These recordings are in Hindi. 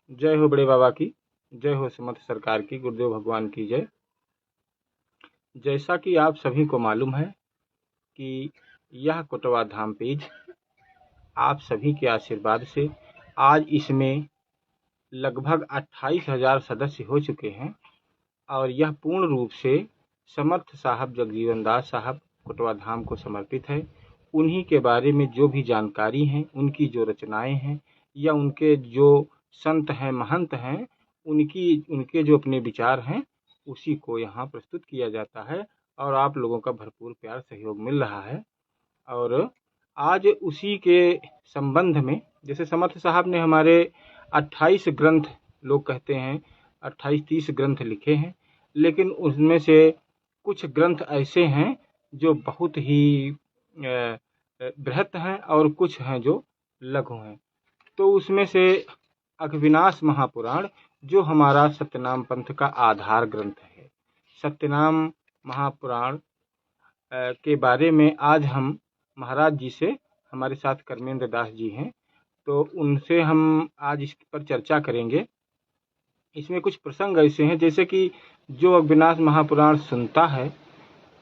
जय हो बड़े बाबा की, जय हो समर्थ सरकार की, गुरुदेव भगवान की जय। जैसा कि आप सभी को मालूम है कि यह कोटवा धाम पेज आप सभी के आशीर्वाद से आज इसमें लगभग 28,000 सदस्य हो चुके हैं और यह पूर्ण रूप से समर्थ साहब जगजीवन दास साहब कोटवा धाम को समर्पित है। उन्हीं के बारे में जो भी जानकारी हैं, उनकी जो रचनाएं हैं या उनके जो संत हैं, महंत हैं, उनके जो अपने विचार हैं, उसी को यहाँ प्रस्तुत किया जाता है और आप लोगों का भरपूर प्यार सहयोग मिल रहा है। और आज उसी के संबंध में, जैसे समर्थ साहब ने हमारे 28 ग्रंथ, लोग कहते हैं 28-30 ग्रंथ लिखे हैं, लेकिन उसमें से कुछ ग्रंथ ऐसे हैं जो बहुत ही बृहत हैं और कुछ हैं जो लघु हैं। तो उसमें से अघविनाश महापुराण जो हमारा सत्यनाम पंथ का आधार ग्रंथ है, सत्यनाम महापुराण के बारे में आज हम महाराज जी से, हमारे साथ कर्मेंद्र दास जी हैं, तो उनसे हम आज इस पर चर्चा करेंगे। इसमें कुछ प्रसंग ऐसे हैं जैसे कि जो अघविनाश महापुराण सुनता है,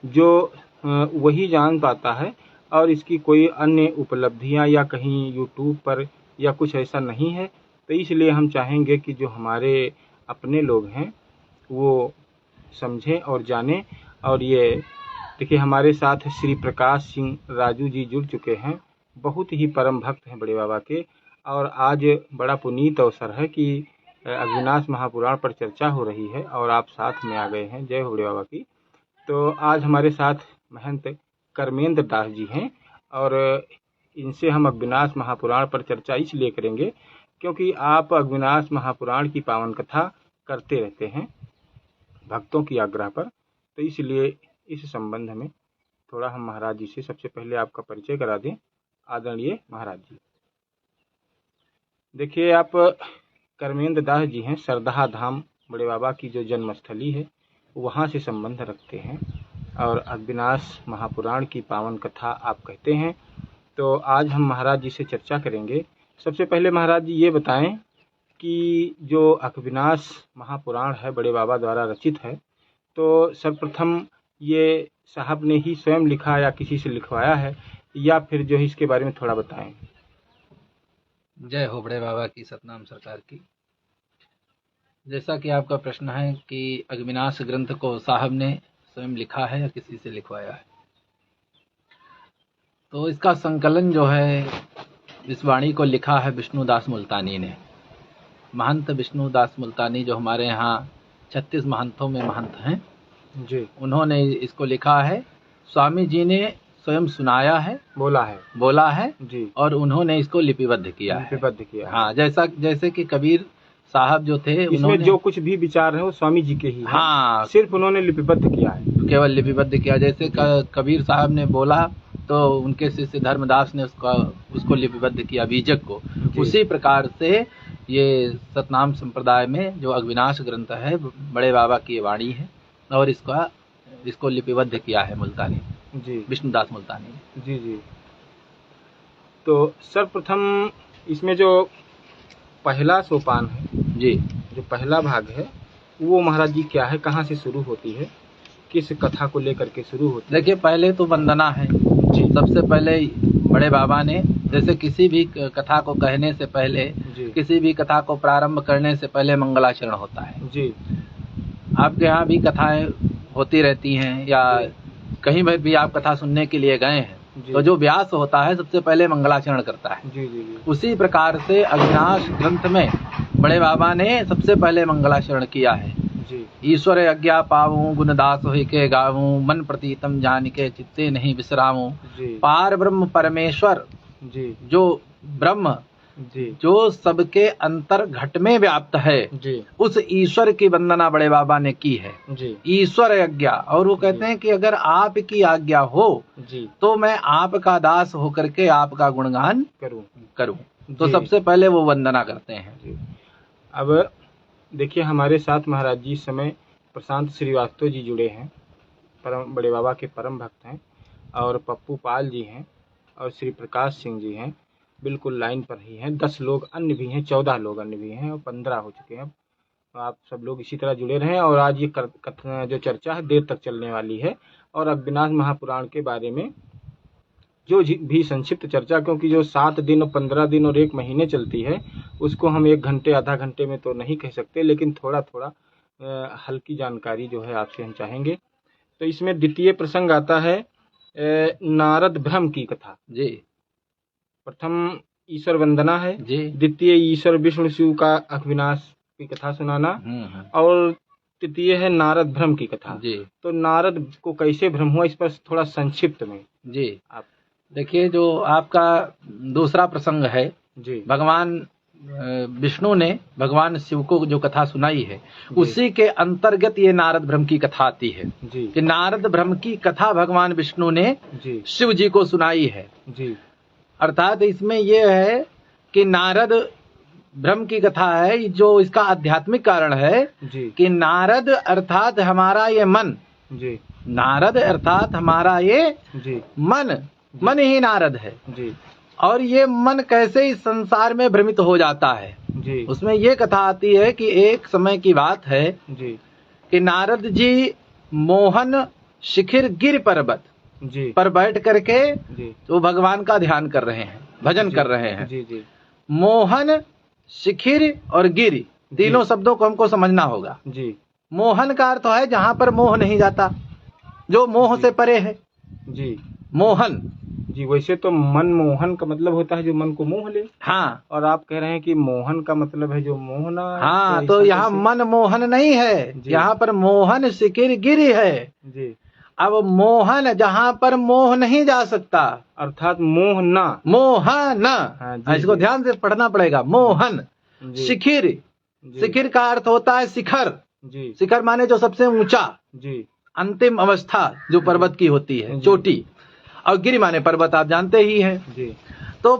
जो वही जान पाता है, और इसकी कोई अन्य उपलब्धियां या कहीं यूट्यूब पर या कुछ ऐसा नहीं है। तो इसलिए हम चाहेंगे कि जो हमारे अपने लोग हैं वो समझें और जानें। और ये देखिए, हमारे साथ श्री प्रकाश सिंह राजू जी जुड़ चुके हैं, बहुत ही परम भक्त हैं बड़े बाबा के। और आज बड़ा पुनीत अवसर है कि अघविनाश महापुराण पर चर्चा हो रही है और आप साथ में आ गए हैं। जय हो बड़े बाबा की। तो आज हमारे साथ महंत कर्मेंद्र दास जी हैं और इनसे हम अघविनाश महापुराण पर चर्चा इसलिए करेंगे क्योंकि आप अघविनाश महापुराण की पावन कथा करते रहते हैं भक्तों की आग्रह पर। तो इसलिए इस संबंध में थोड़ा हम महाराज जी से सबसे पहले आपका परिचय करा दें। आदरणीय महाराज जी, देखिए, आप कर्मेंद्र दास जी हैं, सरदाहा धाम बड़े बाबा की जो जन्मस्थली है वहाँ से संबंध रखते हैं और अघविनाश महापुराण की पावन कथा आप कहते हैं। तो आज हम महाराज जी से चर्चा करेंगे। सबसे पहले महाराज जी ये बताएं कि जो अघविनाश महापुराण है बड़े बाबा द्वारा रचित है, तो सर्वप्रथम ये साहब ने ही स्वयं लिखा या किसी से लिखवाया है, या फिर जो है इसके बारे में थोड़ा बताएं। जय हो बड़े बाबा की, सतनाम सरकार की। जैसा कि आपका प्रश्न है कि अघविनाश ग्रंथ को साहब ने स्वयं लिखा है या किसी से लिखवाया है, तो इसका संकलन जो है, इस वाणी को लिखा है विष्णुदास मुल्तानी ने। महंत विष्णुदास मुल्तानी जो हमारे यहाँ 36 महंतों में महंत हैं जी, उन्होंने इसको लिखा है। स्वामी जी ने स्वयं सुनाया है, बोला है जी, और उन्होंने इसको लिपिबद्ध किया है। हाँ, जैसे कि कबीर साहब जो थे, इसमें जो कुछ भी विचार है वो स्वामी जी के ही हैं। हाँ, सिर्फ उन्होंने लिपिबद्ध किया है, केवल लिपिबद्ध किया। जैसे कबीर साहब ने बोला तो उनके शिष्य धर्मदास ने उसको लिपिबद्ध किया, बीजक को। उसी प्रकार से ये सतनाम संप्रदाय में जो अघविनाश ग्रंथ है बड़े बाबा की वाणी है और इसको लिपिबद्ध किया है मुल्तानी जी, विष्णुदास मुल्तानी जी जी। तो सर्वप्रथम इसमें जो पहला सोपान है जी, जो पहला भाग है, वो महाराज जी क्या है, कहाँ से शुरू होती है, किस कथा को लेकर के शुरू होती है? देखिए, पहले तो वंदना है जी। सबसे पहले बड़े बाबा ने, जैसे किसी भी कथा को कहने से पहले, किसी भी कथा को प्रारंभ करने से पहले मंगलाचरण होता है जी। आपके यहाँ भी कथाएं होती रहती हैं या कहीं भी आप कथा सुनने के लिए गए हैं, तो जो व्यास होता है सबसे पहले मंगलाचरण करता है जी, जी, जी। उसी प्रकार से अघविनाश ग्रंथ में बड़े बाबा ने सबसे पहले मंगलाचरण किया है जी। ईश्वर आज्ञा पाऊं, गुणदास होई के गाऊं, मन प्रतीतम जान के चित्ते नहीं विश्रामूं। पार ब्रह्म परमेश्वर जी, जो ब्रह्म जी, जो सबके अंतर घट में व्याप्त है जी, उस ईश्वर की वंदना बड़े बाबा ने की है जी। ईश्वर आज्ञा, और वो कहते हैं कि अगर आपकी आज्ञा हो जी, तो मैं आपका दास होकर के आपका गुणगान करूं। तो सबसे पहले वो वंदना करते हैं जी। अब देखिए, हमारे साथ महाराज जी इस समय प्रशांत श्रीवास्तव जी जुड़े हैं, परम बड़े बाबा के परम भक्त हैं, और पप्पू पाल जी हैं और श्री प्रकाश सिंह जी हैं। बिल्कुल लाइन पर ही हैं। 10 लोग अन्य भी हैं, 14 लोग अन्य भी हैं और 15 हो चुके हैं अब। आप सब लोग इसी तरह जुड़े रहें और आज ये जो चर्चा है देर तक चलने वाली है। और अघ्नाश महापुराण के बारे में जो भी संक्षिप्त चर्चा, क्योंकि जो 7 दिन और 15 दिन और 1 महीने चलती है उसको हम 1 घंटे आधा घंटे में तो नहीं कह सकते, लेकिन थोड़ा थोड़ा हल्की जानकारी जो है आपसे हम चाहेंगे। तो इसमें द्वितीय प्रसंग आता है नारद भ्रम की कथा जी। प्रथम ईश्वर वंदना है जी। द्वितीय ईश्वर विष्णु शिव का अघविनाश की कथा सुनाना और तृतीय है नारद भ्रम की कथा जी। तो नारद को कैसे भ्रम हुआ इस पर थोड़ा संक्षिप्त में जी आप देखिए। जो आपका दूसरा प्रसंग है जी, भगवान विष्णु ने भगवान शिव को जो कथा सुनाई है उसी के अंतर्गत ये नारद भ्रम की कथा आती है जी। कि नारद भ्रम की कथा भगवान विष्णु ने जी शिव जी को सुनाई है जी। अर्थात इसमें यह है कि नारद भ्रम की कथा है जो इसका आध्यात्मिक कारण है जी। कि नारद अर्थात हमारा ये मन जी, नारद अर्थात हमारा ये जी मन जी। मन ही नारद है जी। और ये मन कैसे इस संसार में भ्रमित हो जाता है जी। उसमें ये कथा आती है कि एक समय की बात है जी कि नारद जी मोहन शिखिर गिर पर्वत जी पर बैठ करके जी तो भगवान का ध्यान कर रहे हैं, भजन कर रहे हैं जी जी। मोहन शिखिर और गिर तीनों शब्दों को हमको समझना होगा जी। मोहन का अर्थ है जहाँ पर मोह नहीं जाता, जो मोह से परे है जी। मोहन जी, वैसे तो मनमोहन का मतलब होता है जो मन को मोह ले। हाँ, और आप कह रहे हैं कि मोहन का मतलब है जो मोहना। हाँ, तो यहाँ मन मोहन नहीं है, यहाँ पर मोहन शिखिर गिरी है जी। अब मोहन जहाँ पर मोह नहीं जा सकता, अर्थात मोहना मोहना। हाँ, इसको ध्यान से पढ़ना पड़ेगा। मोहन शिखिर, शिखिर का अर्थ होता है शिखर जी। शिखर माने जो सबसे ऊंचा जी, अंतिम अवस्था जो पर्वत की होती है, चोटी। और गिरि माने पर्वत, आप जानते ही हैं जी। तो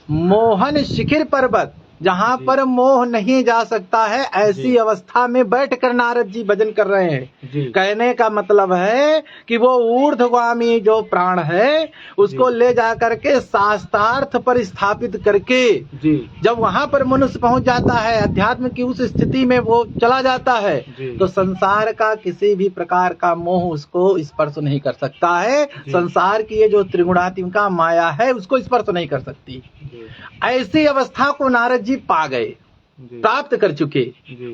मोहन शिखिर पर्वत जहाँ पर मोह नहीं जा सकता है, ऐसी अवस्था में बैठकर नारद जी भजन कर रहे हैं जी। कहने का मतलब है कि वो ऊर्ध्वगामी जो प्राण है उसको ले जा करके शास्त्रार्थ पर स्थापित करके जी। जब वहाँ पर मनुष्य पहुँच जाता है, अध्यात्म की उस स्थिति में वो चला जाता है तो संसार का किसी भी प्रकार का मोह उसको स्पर्श नहीं कर सकता है। संसार की ये जो त्रिगुणात्मिका माया है उसको स्पर्श नहीं कर सकती। ऐसी अवस्था को नारद जी पा गए, प्राप्त कर चुके,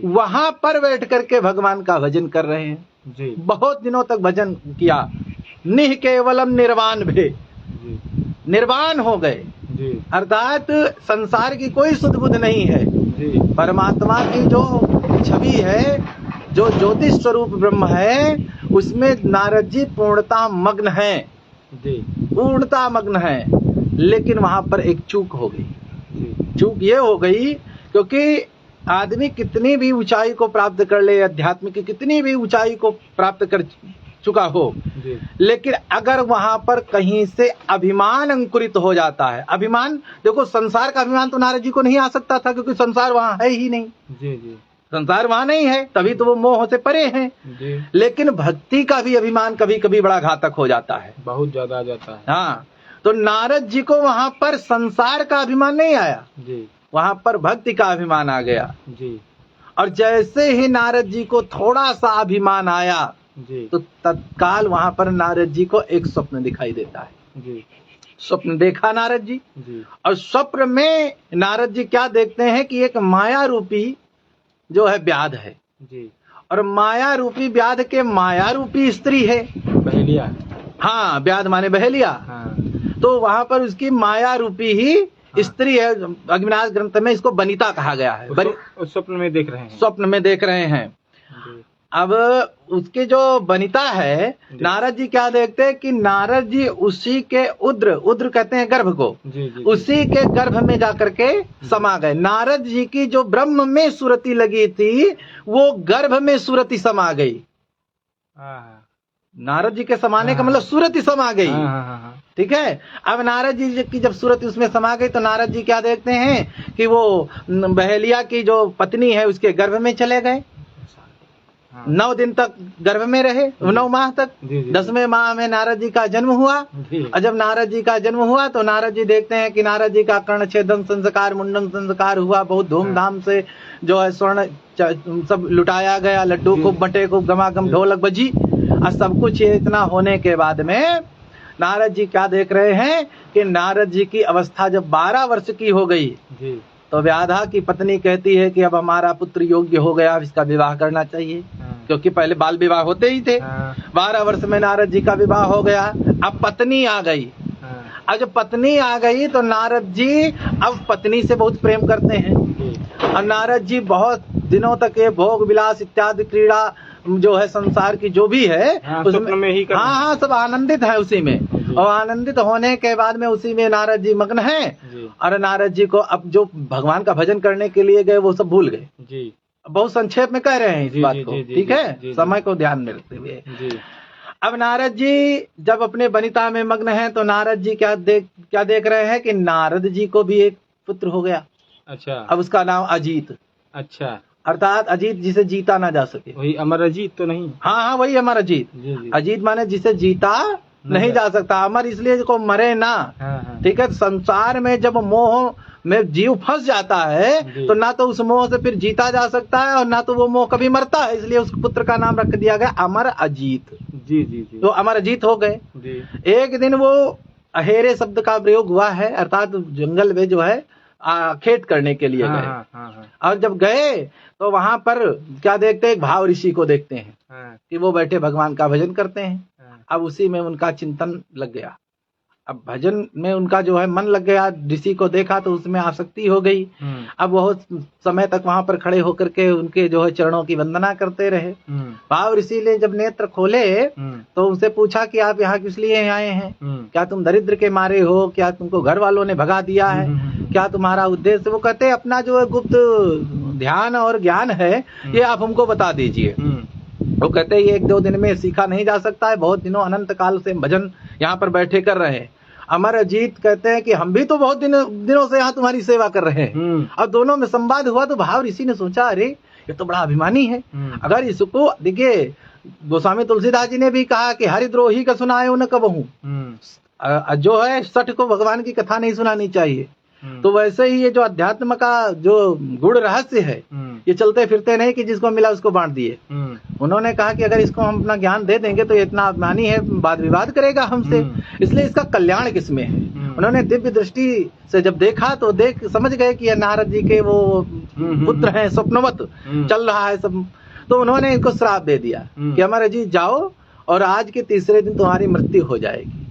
वहां पर बैठ करके भगवान का भजन कर रहे हैं जी। बहुत दिनों तक भजन किया। निह केवलम निर्वाण भे, निर्वाण हो गए जी। अर्थात संसार की कोई सुध बुध नहीं है जी। परमात्मा की जो छवि है, जो ज्योतिष स्वरूप ब्रह्म है, उसमें नारद जी पूर्णता मग्न है जी, पूर्णता मग्न है। लेकिन वहां पर एक चूक हो गई। चूक ये हो गई क्योंकि आदमी कितनी भी ऊंचाई को प्राप्त कर ले, अध्यात्म की कितनी भी ऊंचाई को प्राप्त कर चुका हो, लेकिन अगर वहां पर कहीं से अभिमान अंकुरित हो जाता है, अभिमान देखो संसार का अभिमान तो नारद जी को नहीं आ सकता था क्योंकि संसार वहां है ही नहीं जी जी। संसार वहां नहीं है, तभी तो वो मोह से परे हैं जी। लेकिन भक्ति का भी अभिमान कभी कभी बड़ा घातक हो जाता है, बहुत ज्यादा आ जाता है। हाँ, तो नारद जी को वहां पर संसार का अभिमान नहीं आया जी, वहां पर भक्ति का अभिमान आ गया जी। और जैसे ही नारद जी को थोड़ा सा अभिमान आया जी, तो तत्काल वहां पर नारद जी को एक स्वप्न दिखाई देता है जी। स्वप्न देखा नारद जी जी। और स्वप्न में नारद जी क्या देखते हैं कि एक माया रूपी जो है व्याध है जी। और माया रूपी व्याध के माया रूपी स्त्री है, बहेलिया। हाँ, व्याध माने बहेलिया। हाँ। तो वहां पर उसकी माया रूपी ही स्त्री है। अग्निनाश ग्रंथ में इसको बनिता कहा गया है। स्वप्न में देख रहे हैं, स्वप्न में देख रहे हैं। अब उसके जो बनिता है, नारद जी क्या देखते हैं कि नारद जी उसी के उद्र, उद्र कहते हैं गर्भ को जी, जी, उसी के गर्भ में जाकर के समा गए। नारद जी की जो ब्रह्म में सुरति लगी थी वो गर्भ में सुरति समा गई। नारद जी के समाने का मतलब सूरत समा गई। ठीक है। अब नारद जी की जब सूरत उसमें समा गई तो नारद जी क्या देखते हैं कि वो बहेलिया की जो पत्नी है उसके गर्भ में चले गए। 9 दिन तक गर्भ में रहे, 9 माह तक। 10वें माह में नारद जी का जन्म हुआ। और जब नारद जी का जन्म हुआ तो नारद जी देखते हैं कि नारद जी का कर्ण छेदन संस्कार, मुंडन संस्कार हुआ। बहुत धूमधाम से जो है स्वर्ण सब लुटाया गया, लड्डू खूब बटे, खूब गमागम ढोलक बजी। और सब कुछ ये इतना होने के बाद में नारद जी क्या देख रहे हैं कि नारद जी की अवस्था जब 12 वर्ष की हो गई तो व्याधा की पत्नी कहती है कि अब हमारा पुत्र योग्य हो गया, अब इसका विवाह करना चाहिए। क्योंकि पहले बाल विवाह होते ही थे। 12 वर्ष में नारद जी का विवाह हो गया। अब पत्नी आ गई। अब जब पत्नी आ गई तो नारद जी अब पत्नी से बहुत प्रेम करते हैं। और नारद जी बहुत दिनों तक ये भोग विलास इत्यादि क्रीड़ा जो है संसार की जो भी है उसमें में ही हाँ सब आनंदित है उसी में। और आनंदित होने के बाद में उसी में नारद जी मग्न हैं। और नारद जी को अब जो भगवान का भजन करने के लिए गए वो सब भूल गए। बहुत संक्षेप में कह रहे हैं इस बात को, ठीक है, समय को ध्यान में रखते हुए। अब नारद जी जब अपने वनिता में मग्न हैं तो नारद जी क्या देख रहे हैं कि नारद जी को भी एक पुत्र हो गया। अच्छा। अब उसका नाम अजीत। अच्छा। अर्थात अजीत जिसे जीता ना जा सके। वही अमर अजीत तो नहीं? हाँ, वही अमर अजीत। अजीत माने जिसे जीता नहीं जा सकता। अमर इसलिए को मरे ना। ठीक है। संसार में जब मोह में जीव फंस जाता है तो ना तो उस मोह से फिर जीता जा सकता है और ना तो वो मोह कभी मरता है। इसलिए उस पुत्र का नाम रख दिया गया अमर अजीत। तो अमर अजीत हो गए। एक दिन वो अहेरे शब्द का प्रयोग हुआ है, अर्थात जंगल में जो है खेत करने के लिए गए। और जब गए तो वहां पर क्या देखते हैं, भाव ऋषि को देखते हैं कि वो बैठे भगवान का भजन करते हैं। अब उसी में उनका चिंतन लग गया। अब भजन में उनका जो है मन लग गया। ऋषि को देखा तो उसमें आसक्ति हो गई। अब बहुत समय तक वहां पर खड़े होकर के उनके जो है चरणों की वंदना करते रहे। भाव ऋषि ने जब नेत्र खोले तो उनसे पूछा कि आप यहाँ किस लिए आए हैं? क्या तुम दरिद्र के मारे हो? क्या तुमको घर वालों ने भगा दिया है? क्या तुम्हारा उद्देश्य? वो कहते अपना जो है गुप्त ध्यान और ज्ञान है ये आप हमको बता दीजिए। वो कहते हैं ये 1-2 दिन में सीखा नहीं जा सकता है। बहुत दिनों अनंत काल से भजन यहाँ पर बैठे कर रहे हैं। अमर अजीत कहते हैं कि हम भी तो बहुत दिनों से यहाँ तुम्हारी सेवा कर रहे हैं। और दोनों में संवाद हुआ तो भाव ऋषि ने सोचा अरे ये तो बड़ा अभिमानी है। अगर इसको देखिए, गोस्वामी तुलसीदास जी ने भी कहा कि हरिद्रोही का सुनाए न कबहू। जो है सठ को भगवान की कथा नहीं सुनानी चाहिए। तो वैसे ही ये जो अध्यात्म का जो गुण रहस्य है ये चलते फिरते नहीं कि जिसको मिला उसको बांट दिए। उन्होंने कहा कि अगर इसको हम अपना ज्ञान दे देंगे तो ये इतना अभिमानी है, वाद विवाद करेगा हमसे, इसलिए इसका कल्याण किसमें है। उन्होंने दिव्य दृष्टि से जब देखा तो समझ गए कि ये नारद जी के वो पुत्र हैं, स्वप्नवत चल रहा है सब। तो उन्होंने इनको श्राप दे दिया कि अमरजीत जाओ और आज के तीसरे दिन तुम्हारी मृत्यु हो जाएगी।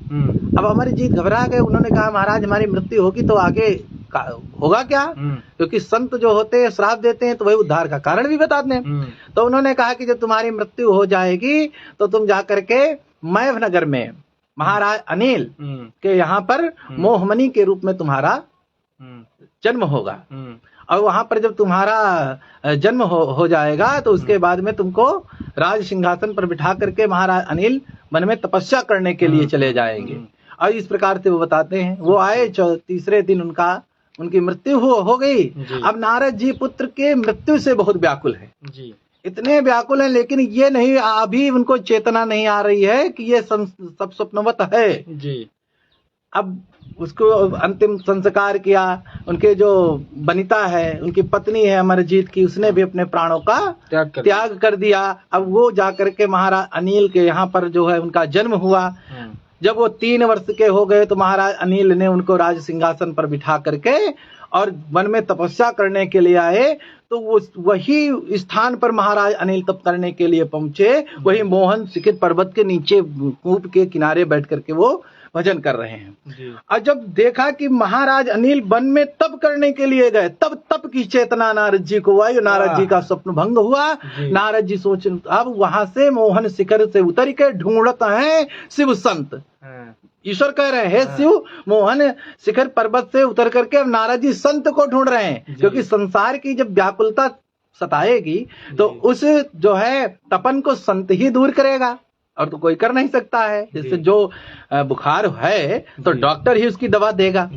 अब अमरजीत घबरा गए। उन्होंने कहा महाराज हमारी मृत्यु होगी तो आगे होगा क्या? क्योंकि संत जो होते हैं श्राप देते हैं तो वही उद्धार का कारण भी बताते हैं। तो उन्होंने कहा कि जब तुम्हारी मृत्यु हो जाएगी तो तुम जाकर के मैव नगर में महाराज अनिल के यहाँ पर मोहमणि के रूप में तुम्हारा जन्म होगा। और वहां पर जब तुम्हारा जन्म हो जाएगा तो उसके बाद में तुमको राज सिंहासन पर बिठा करके महाराज अनिल वन में तपस्या करने के लिए चले जाएंगे। और इस प्रकार से वो बताते हैं। वो आए तीसरे दिन उनकी मृत्यु हो गई। अब नारद जी पुत्र के मृत्यु से बहुत व्याकुल है। इतने व्याकुल हैं लेकिन ये नहीं, अभी उनको चेतना नहीं आ रही है कि ये सब स्वप्नवत है। अब उसको अंतिम संस्कार किया। उनके जो वनिता है, उनकी पत्नी है अमरजीत की, उसने भी अपने प्राणों का त्याग कर दिया। अब वो जाकर के महाराज अनिल के यहाँ पर जो है उनका जन्म हुआ। जब वो 3 वर्ष के हो गए तो महाराज अनिल ने उनको राज सिंहासन पर बिठा करके और वन में तपस्या करने के लिए आए। तो वो वही स्थान पर महाराज अनिल तप करने के लिए पहुंचे। वही मोहन शिखर पर्वत के नीचे कूप के किनारे बैठ करके वो भजन कर रहे हैं। और जब देखा कि महाराज अनिल वन में तप करने के लिए गए, तब तप की चेतना नारद जी को आई। नारद जी का स्वप्न भंग हुआ। नारद जी सोच, अब वहां से मोहन शिखर से उतर के ढूंढत हैं शिव संत। ईश्वर कह रहे हैं हे शिव, मोहन शिखर पर्वत से उतर करके अब नारद जी संत को ढूंढ रहे हैं। क्योंकि संसार की जब व्याकुलता सताएगी तो उस जो है तपन को संत ही दूर करेगा और तो कोई कर नहीं सकता है। जैसे जो बुखार है तो डॉक्टर ही उसकी दवा देगा।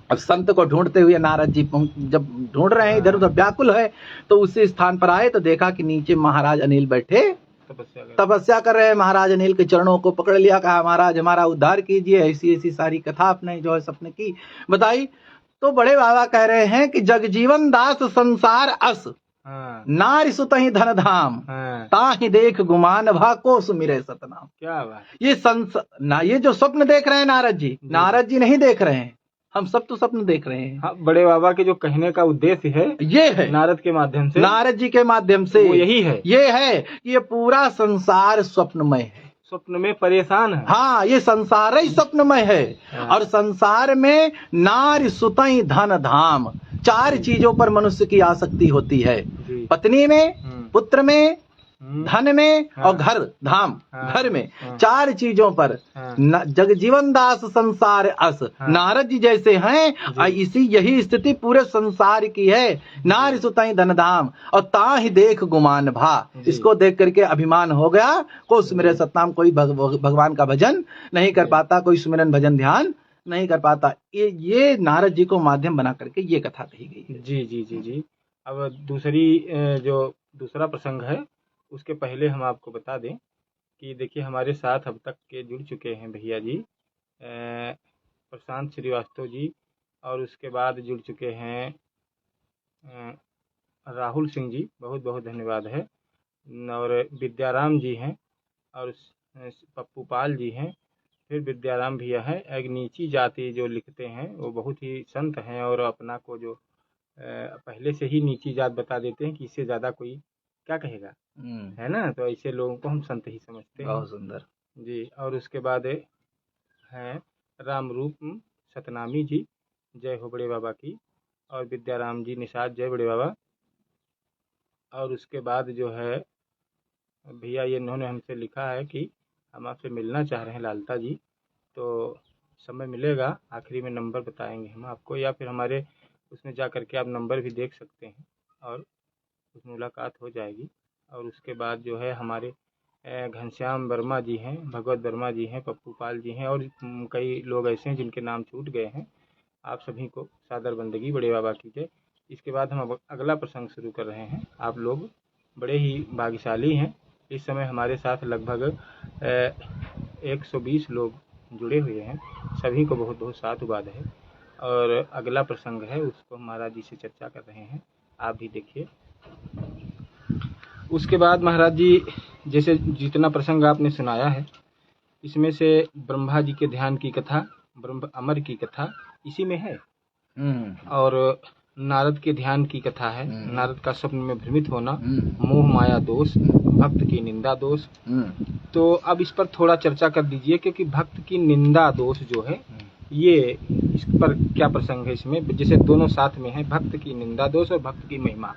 अब संत को ढूंढते हुए नारद जी जब ढूंढ रहे हैं, इधर उधर व्याकुल है, तो उसी स्थान पर आए तो देखा कि नीचे महाराज अनिल बैठे तपस्या कर रहे हैं। महाराज अनिल के चरणों को पकड़ लिया, कहा महाराज हमारा उद्धार कीजिए। ऐसी ऐसी सारी कथा आपने जो है सपने की बताई। तो बड़े बाबा कह रहे हैं कि जगजीवन दास संसार अस नारी सुतहि धन धाम ताहि देख गुमान भा को सुमिरे सतनाम। क्या बात। ये जो स्वप्न देख रहे हैं नारद जी नहीं देख रहे हैं, हम सब तो स्वप्न देख रहे हैं। हाँ, बड़े बाबा के जो कहने का उद्देश्य है ये है, नारद के माध्यम से, नारद जी के माध्यम से वो यही है, ये है कि ये पूरा संसार स्वप्नमय है, स्वप्न में परेशान है। हाँ, ये संसार ही स्वप्नमय है। हाँ। और संसार में नारी सुतई धन धाम, 4 चीजों पर मनुष्य की आसक्ति होती है, पत्नी में, पुत्र में, धन में, हाँ। और घर धाम, हाँ। घर में, हाँ। 4 चीजों पर, हाँ। जगजीवन दास संसार अस, हाँ। नारद जी जैसे हैं, यही स्थिति पूरे संसार की है। नारी सुतई धन धाम और ताहि देख गुमान भा, इसको देख करके अभिमान हो गया। को सुमिरे सतनाम, कोई भगवान का भजन नहीं कर पाता, कोई सुमिरन भजन ध्यान नहीं कर पाता। ये नारद जी को माध्यम बना करके ये कथा कही गई है। जी जी जी जी। अब दूसरा प्रसंग है, उसके पहले हम आपको बता दें कि देखिए हमारे साथ अब तक के जुड़ चुके हैं भैया जी प्रशांत श्रीवास्तव जी, और उसके बाद जुड़ चुके हैं राहुल सिंह जी, बहुत बहुत धन्यवाद है। और विद्याराम जी हैं, और पप्पू पाल जी हैं, फिर विद्याराम भैया हैं। एक नीची जाति जो लिखते हैं वो बहुत ही संत हैं, और अपना को जो पहले से ही नीची जात बता देते हैं कि इससे ज़्यादा कोई क्या कहेगा, है ना। तो ऐसे लोगों को हम संत ही समझते हैं। बहुत सुंदर जी। और उसके बाद हैं रामरूप सतनामी जी, जय हो बड़े बाबा की, और विद्याराम जी निषाद, जय बड़े बाबा। और उसके बाद जो है भैया ये इन्होंने हमसे लिखा है कि हम आपसे मिलना चाह रहे हैं लालता जी, तो समय मिलेगा आखिरी में नंबर बताएंगे हम आपको, या फिर हमारे उसमें जा कर के आप नंबर भी देख सकते हैं और उस मुलाकात हो जाएगी। और उसके बाद जो है हमारे घनश्याम वर्मा जी हैं, भगवत वर्मा जी हैं, पप्पू पाल जी हैं, और कई लोग ऐसे हैं जिनके नाम छूट गए हैं। आप सभी को सादर बंदगी बड़े बाबा की जय। इसके बाद हम अब अगला प्रसंग शुरू कर रहे हैं। आप लोग बड़े ही भाग्यशाली हैं, इस समय हमारे साथ लगभग 120 लोग जुड़े हुए हैं, सभी को बहुत बहुत साधुवाद है। और अगला प्रसंग है उसको महाराज जी से चर्चा कर रहे हैं, आप भी देखिए। उसके बाद महाराज जी जैसे जितना प्रसंग आपने सुनाया है, इसमें से ब्रह्मा जी के ध्यान की कथा, ब्रह्म अमर की कथा इसी में है, और नारद के ध्यान की कथा है, नारद का स्वप्न में भ्रमित होना, मोह माया दोष, भक्त की निंदा दोष। तो अब इस पर थोड़ा चर्चा कर दीजिए, क्योंकि भक्त की निंदा दोष जो है ये इस पर क्या प्रसंग है इसमें, जैसे दोनों साथ में है, भक्त की निंदा दोष और भक्त की महिमा।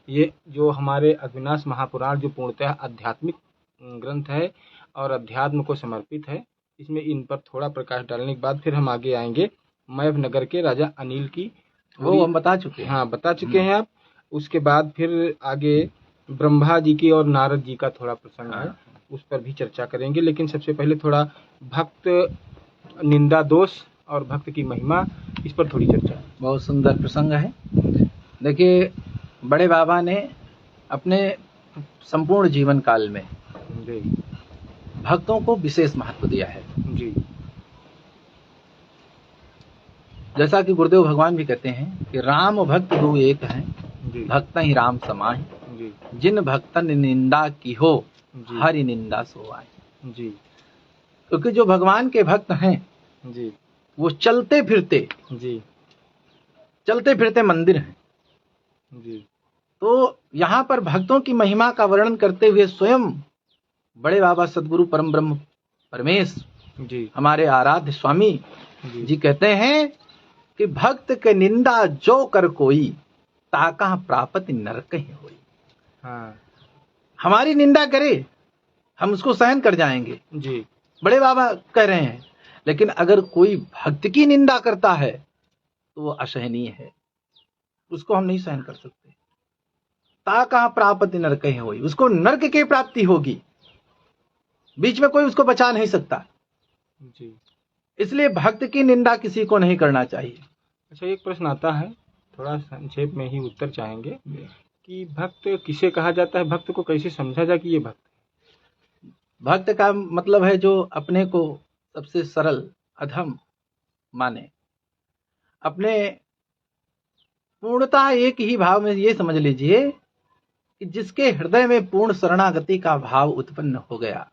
ये जो हमारे अविनाश महापुराण जो पूर्णतः आध्यात्मिक ग्रंथ है और अध्यात्म को समर्पित है, इसमें इन पर थोड़ा प्रकाश डालने के बाद फिर हम आगे आएंगे मैव नगर के राजा अनिल की, वो हम बता चुके हैं। हाँ, बता चुके हैं आप। उसके बाद फिर आगे ब्रह्मा जी की और नारद जी का थोड़ा प्रसंग है, उस पर भी चर्चा करेंगे। लेकिन सबसे पहले थोड़ा भक्त निंदा दोष और भक्त की महिमा, इस पर थोड़ी चर्चा। बहुत सुंदर प्रसंग है। देखिए बड़े बाबा ने अपने संपूर्ण जीवन काल में भक्तों को विशेष महत्व दिया है जी। जैसा कि गुरुदेव भगवान भी कहते हैं कि राम भक्त दो एक हैं, भक्त ही राम समाए, जिन भक्तन निंदा की हो हरि निंदा सो आए जी। क्योंकि जो भगवान के भक्त हैं जी, वो चलते फिरते मंदिर हैं जी। तो यहाँ पर भक्तों की महिमा का वर्णन करते हुए स्वयं बड़े बाबा सदगुरु परम ब्रह्म परमेश जी, हमारे आराध्य स्वामी जी कहते हैं कि भक्त के निंदा जो कर कोई ताका प्रापति नरक ही होई। हाँ, हमारी निंदा करे हम उसको सहन कर जाएंगे जी। बड़े बाबा कह रहे हैं, लेकिन अगर कोई भक्त की निंदा करता है तो वो असहनीय है, उसको हम नहीं सहन कर सकते। ताका प्रापति नरक ही होई, उसको नरक की प्राप्ति होगी, बीच में कोई उसको बचा नहीं सकता जी। इसलिए भक्त की निंदा किसी को नहीं करना चाहिए। अच्छा, एक प्रश्न आता है, थोड़ा संक्षेप में ही उत्तर चाहेंगे कि भक्त किसे कहा जाता है, भक्त को कैसे समझा जाए कि ये भक्त? भक्त का मतलब है जो अपने को सबसे सरल अधम माने, अपने पूर्णता एक ही भाव में, ये समझ लीजिए कि जिसके हृदय में पूर्ण शरणागति का भाव उत्पन्न हो गया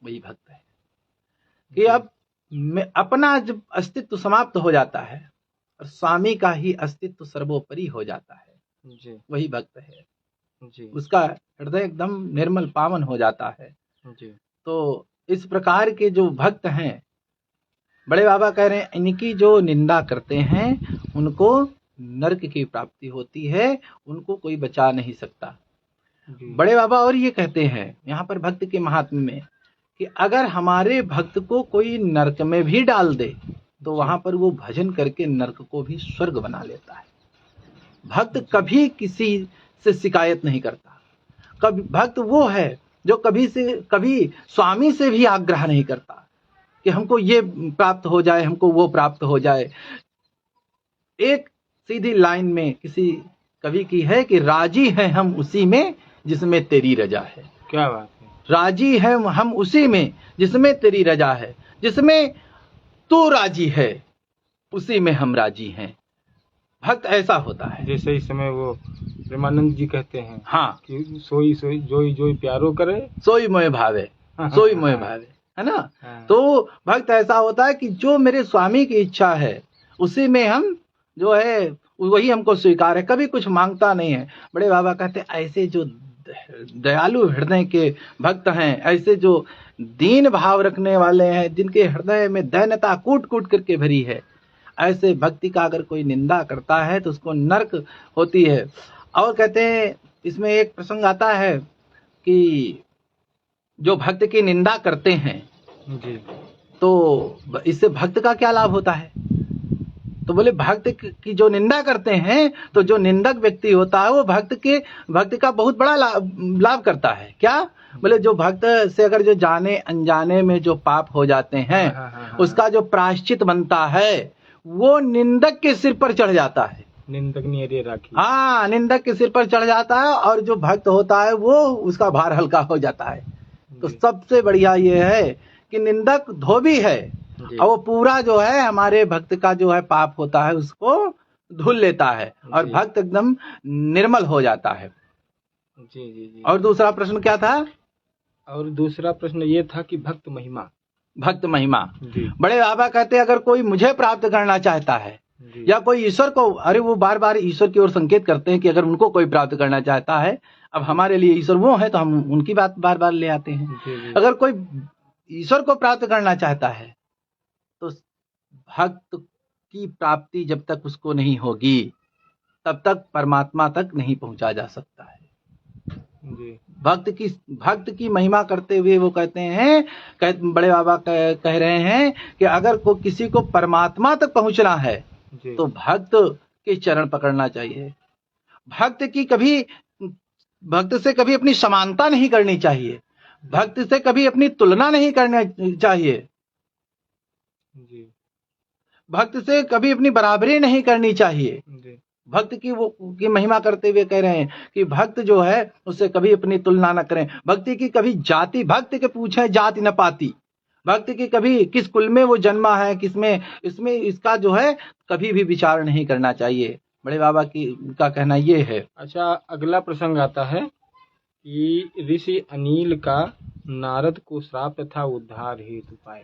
वही भक्त है। कि अब अपना जब अस्तित्व समाप्त हो जाता है और स्वामी का ही अस्तित्व सर्वोपरि हो जाता है जी, वही भक्त है जी, उसका हृदय एकदम निर्मल पावन हो जाता है जी। तो इस प्रकार के जो भक्त हैं, बड़े बाबा कह रहे हैं इनकी जो निंदा करते हैं उनको नरक की प्राप्ति होती है, उनको कोई बचा नहीं सकता। बड़े बाबा और ये कहते हैं यहाँ पर भक्त के महात्म्य में कि अगर हमारे भक्त को कोई नरक में भी डाल दे तो वहां पर वो भजन करके नरक को भी स्वर्ग बना लेता है। भक्त कभी किसी से शिकायत नहीं करता। कभी भक्त वो है जो कभी स्वामी से भी आग्रह नहीं करता कि हमको ये प्राप्त हो जाए, हमको वो प्राप्त हो जाए। एक सीधी लाइन में किसी कवि की है कि राजी हैं हम उसी में जिसमें तेरी रजा है। क्या बात है। राजी हैं हम उसी में जिसमें तेरी रजा है, जिसमें तू राजी है उसी में हम राजी हैं। भक्त ऐसा होता है। जैसे इस समय वो प्रेमानंद जी कहते हैं हाँ कि सोई सोई जोई जोई प्यारो करे सोई मोह भावे, सोई मोह भावे, है ना। तो भक्त ऐसा होता है कि जो मेरे स्वामी की इच्छा है उसी में हम जो है वही हमको स्वीकार है, कभी कुछ मांगता नहीं है। बड़े बाबा कहते ऐसे जो दयालु हृदय के भक्त हैं, ऐसे जो दीन भाव रखने वाले हैं, जिनके हृदय में दैन्यता कूट कूट करके भरी है, ऐसे भक्ति का अगर कोई निंदा करता है तो उसको नरक होती है। और कहते हैं इसमें एक प्रसंग आता है कि जो भक्त की निंदा करते हैं जी, तो इससे भक्त का क्या लाभ होता है? तो बोले भक्त की जो निंदा करते हैं तो जो निंदक व्यक्ति होता है वो भक्त का बहुत बड़ा लाभ करता है। क्या बोले जो भक्त से अगर जो जाने अनजाने में जो पाप हो जाते हैं उसका जो प्रायश्चित बनता है वो निंदक के सिर पर चढ़ जाता है। निंदक नहीं अरे राखी। हाँ, निंदक के सिर पर चढ़ जाता है और जो भक्त होता है वो उसका भार हल्का हो जाता है। तो सबसे बढ़िया ये है कि निंदक धोबी है और वो पूरा जो है हमारे भक्त का जो है पाप होता है उसको धुल लेता है और भक्त एकदम निर्मल हो जाता है। जी जी जी। और दूसरा प्रश्न क्या था? और दूसरा प्रश्न ये था कि भक्त महिमा। भक्त महिमा। बड़े बाबा कहते अगर कोई मुझे प्राप्त करना चाहता है या कोई ईश्वर को, अरे वो बार बार ईश्वर की ओर संकेत करते हैं कि अगर उनको कोई प्राप्त करना चाहता है, अब हमारे लिए ईश्वर वो है तो हम उनकी बात बार बार ले आते हैं। अगर कोई ईश्वर को प्राप्त करना चाहता है तो भक्त की प्राप्ति जब तक उसको नहीं होगी तब तक परमात्मा तक नहीं पहुंचा जा सकता है। जी। भक्त की महिमा करते हुए वो कहते हैं, बड़े बाबा कह रहे हैं कि अगर को किसी को परमात्मा तक पहुंचना है तो भक्त के चरण पकड़ना चाहिए। भक्त से कभी अपनी समानता नहीं करनी चाहिए, भक्त से कभी अपनी तुलना नहीं करनी चाहिए, भक्त से कभी अपनी बराबरी नहीं करनी चाहिए। भक्त की महिमा करते हुए कह रहे हैं कि भक्त जो है उससे कभी अपनी तुलना न करें। भक्ति की कभी जाति, भक्त के पूछे जाति न पाती, भक्त की कभी किस कुल में वो जन्मा है, किसमें, इसमें इसका जो है कभी भी विचार नहीं करना चाहिए। बड़े बाबा का कहना ये है। अच्छा, अगला प्रसंग आता है कि ऋषि अनिल का नारद को श्राप तथा उद्धार हेतु पाए।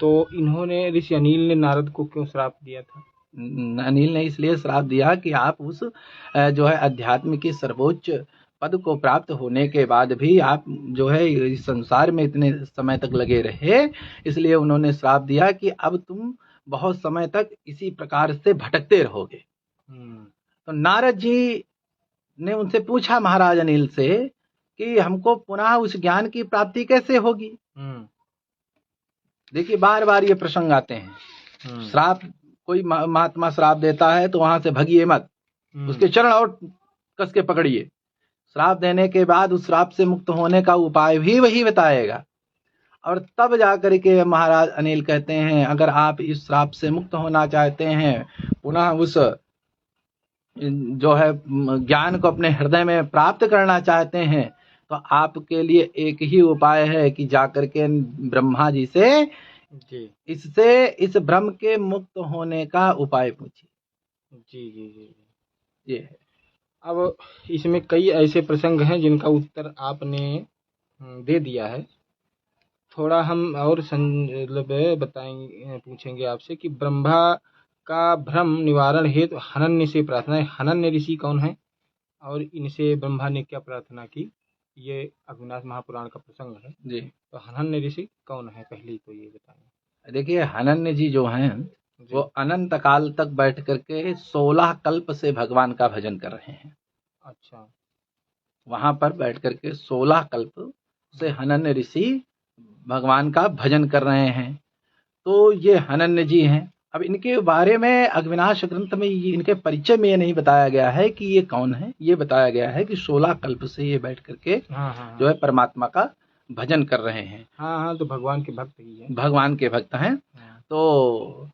तो इन्होंने, ऋषि अनिल ने नारद को क्यों श्राप दिया था? अनिल ने इसलिए श्राप दिया कि आप उस जो है अध्यात्म की सर्वोच्च पद को प्राप्त होने के बाद भी आप जो है इस संसार में इतने समय तक लगे रहे, इसलिए उन्होंने श्राप दिया कि अब तुम बहुत समय तक इसी प्रकार से भटकते रहोगे। तो नारद जी ने उनसे पूछा महाराज अनिल से कि हमको पुनः उस ज्ञान की प्राप्ति कैसे होगी। देखिए बार बार ये प्रसंग आते हैं। श्राप, कोई महात्मा श्राप देता है तो वहां से भगिए मत, उसके चरण और कस के पकड़िए। श्राप देने के बाद उस श्राप से मुक्त होने का उपाय भी वही बताएगा। और तब जाकर के महाराज अनिल कहते हैं, अगर आप इस श्राप से मुक्त होना चाहते हैं, पुनः उस जो है ज्ञान को अपने हृदय में प्राप्त करना चाहते हैं, तो आपके लिए एक ही उपाय है कि जाकर के ब्रह्मा जी से इससे इस भ्रम के मुक्त होने का उपाय पूछिए। जी जी जी ये है। अब इसमें कई ऐसे प्रसंग हैं जिनका उत्तर आपने दे दिया है। थोड़ा हम और मतलब बताएंगे, पूछेंगे आपसे कि ब्रह्मा का भ्रम निवारण हेतु हनन्य से प्रार्थना है। हनन्य ऋषि कौन है और इनसे ब्रह्मा ने क्या प्रार्थना की, ये अविनाश महापुराण का प्रसंग है जी। तो हनन्य ऋषि कौन है, पहले तो ये बताएं। देखिए, हनन्य जी जो हैं वो अनंत काल तक बैठ करके 16 कल्प से भगवान का भजन कर रहे हैं। अच्छा। वहां पर बैठ करके 16 कल्प से हनन्य ऋषि भगवान का भजन कर रहे हैं। तो ये हनन्य जी हैं। अब इनके बारे में अविनाश ग्रंथ में इनके परिचय में ये नहीं बताया गया है कि ये कौन है। ये बताया गया है कि 16 कल्प से ये बैठ करके जो है परमात्मा का भजन कर रहे हैं। हाँ, तो भगवान के भक्त ही है, भगवान के भक्त हैं। तो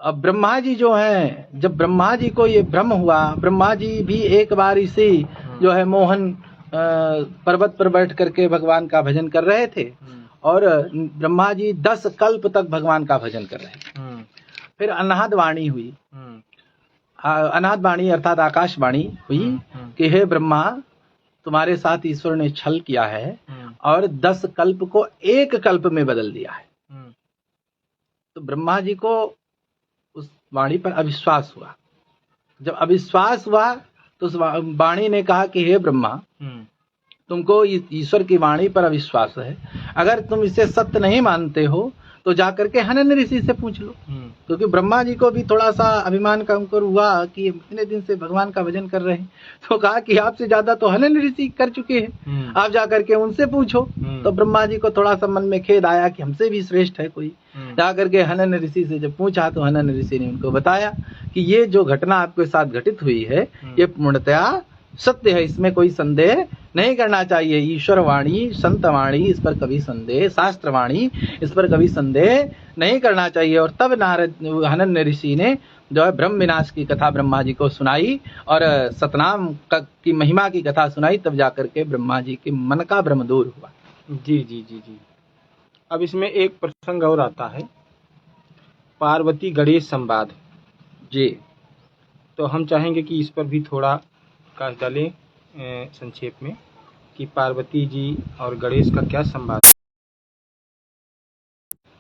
अब ब्रह्मा जी जो हैं, जब ब्रह्मा जी को ये भ्रम हुआ, ब्रह्मा जी भी एक बार इसी जो है मोहन पर्वत पर बैठ करके भगवान का भजन कर रहे थे और ब्रह्मा जी 10 कल्प तक भगवान का भजन कर रहे थे। फिर अनाहद वाणी हुई, अनाहद वाणी अर्थात आकाशवाणी हुई कि हे ब्रह्मा, तुम्हारे साथ ईश्वर ने छल किया है और 10 कल्प को 1 कल्प में बदल दिया है। तो ब्रह्मा जी को उस वाणी पर अविश्वास हुआ। जब अविश्वास हुआ तो उस वाणी ने कहा कि हे ब्रह्मा, तुमको ईश्वर की वाणी पर अविश्वास है, अगर तुम इसे सत्य नहीं मानते हो तो जाकर के हनन्य ऋषि से पूछ लो। क्योंकि ब्रह्मा जी को भी थोड़ा सा अभिमान का अंकुर हुआ कि इतने दिन से भगवान का भजन कर रहे हैं, तो कहा कि आपसे ज्यादा तो हनन्य ऋषि कर चुके हैं, आप जाकर के उनसे पूछो। तो ब्रह्मा जी को थोड़ा सा मन में खेद आया कि हमसे भी श्रेष्ठ है कोई। जाकर के हनन्य ऋषि से जब पूछा तो हनन्य ऋषि ने उनको बताया कि ये जो घटना आपके साथ घटित हुई है ये पूर्णतया सत्य है, इसमें कोई संदेह नहीं करना चाहिए। ईश्वर वाणी, संत वाणी, इस पर कभी संदेह, शास्त्र वाणी, इस पर कभी संदेह नहीं करना चाहिए। और तब नारद हनन्य ऋषि ने जो है ब्रह्म विनाश की कथा ब्रह्मा जी को सुनाई और सतनाम की महिमा की कथा सुनाई। तब जाकर के ब्रह्मा जी के मन का भ्रम दूर हुआ। जी जी जी जी। अब इसमें एक प्रसंग और आता है, पार्वती गणेश संवाद। जी। तो हम चाहेंगे कि इस पर भी थोड़ा प्रकाश डालें संक्षेप में कि पार्वती जी और गणेश का क्या संवाद,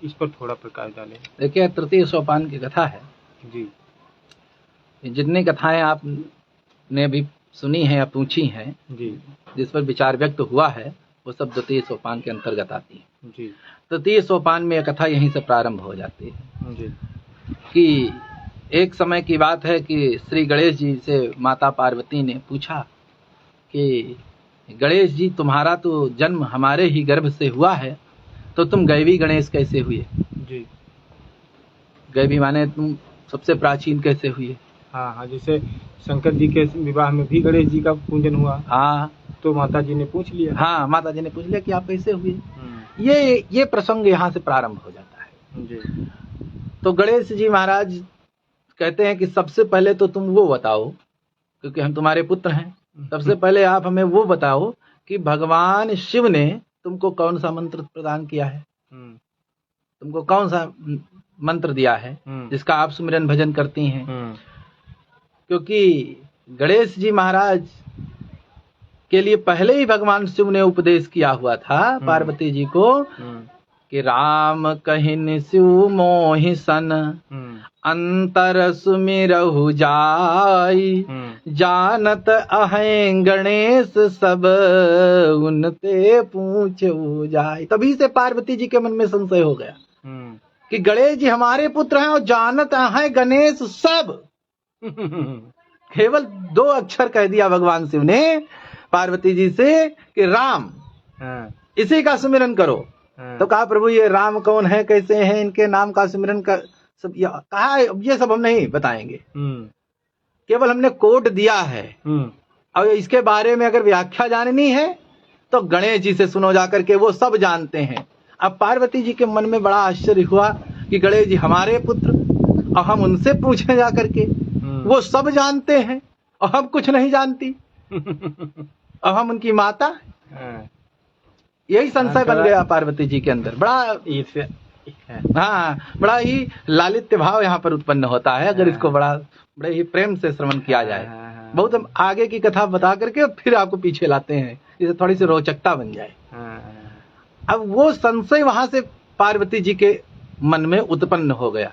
इस पर थोड़ा प्रकाश डालें। देखिए, तृतीय सोपान की कथा है जी। जितनी कथाएं आपने भी सुनी है या पूछी हैं जी, जिस पर विचार व्यक्त हुआ है वो सब द्वितीय सोपान के अंतर्गत आती है। जी। तृतीय सोपान में यह कथा यहीं से प्रारंभ हो जाती है जी। कि एक समय की बात है कि श्री गणेश जी से माता पार्वती ने पूछा कि गणेश जी, तुम्हारा तो जन्म हमारे ही गर्भ से हुआ है, तो तुम गैवी गणेश कैसे हुए? जी। गैवी माने तुम सबसे प्राचीन कैसे हुए? हाँ, जैसे शंकर जी के विवाह में भी गणेश जी का पूजन हुआ। हाँ, तो माता जी ने पूछ लिया। हाँ, माता जी ने पूछ लिया कि आप कैसे हुए। ये प्रसंग यहाँ से प्रारंभ हो जाता है। जी। तो गणेश जी महाराज कहते हैं कि सबसे पहले तो तुम वो बताओ, क्योंकि हम तुम्हारे पुत्र हैं, सबसे पहले आप हमें वो बताओ कि भगवान शिव ने तुमको कौन सा मंत्र प्रदान किया है, तुमको कौन सा मंत्र दिया है जिसका आप सुमिरन भजन करती हैं। क्योंकि गणेश जी महाराज के लिए पहले ही भगवान शिव ने उपदेश किया हुआ था पार्वती जी को कि राम कहिन शिव मोहि सन अंतर सुमिरहु जाई, जानत अहें गणेश सब उनते पूछो जाय। तभी से पार्वती जी के मन में संशय हो गया कि गणेश जी हमारे पुत्र हैं और जानत अहें गणेश सब। केवल 2 अक्षर कह दिया भगवान शिव ने पार्वती जी से कि राम, इसी का सुमिरन करो। तो कहा प्रभु ये राम कौन है, कैसे हैं, इनके नाम का सुमिरन कर सब कहा, ये सब हम नहीं बताएंगे, केवल हमने कोट दिया है। और इसके बारे में अगर व्याख्या जाननी है तो गणेश जी से सुनो जाकर के, वो सब जानते हैं। अब पार्वती जी के मन में बड़ा आश्चर्य हुआ कि गणेश जी हमारे पुत्र और हम उनसे पूछे जा करके, वो सब जानते हैं और हम कुछ नहीं जानती और हम उनकी माता। यही संशय बन गया पार्वती जी के अंदर। बड़ा ही लालित्य भाव यहाँ पर उत्पन्न होता है अगर इसको बड़े ही प्रेम से श्रवण किया जाए। बहुत हम आगे की कथा बता करके फिर आपको पीछे लाते हैं, जिससे थोड़ी सी रोचकता बन जाए। अब वो संशय वहां से पार्वती जी के मन में उत्पन्न हो गया।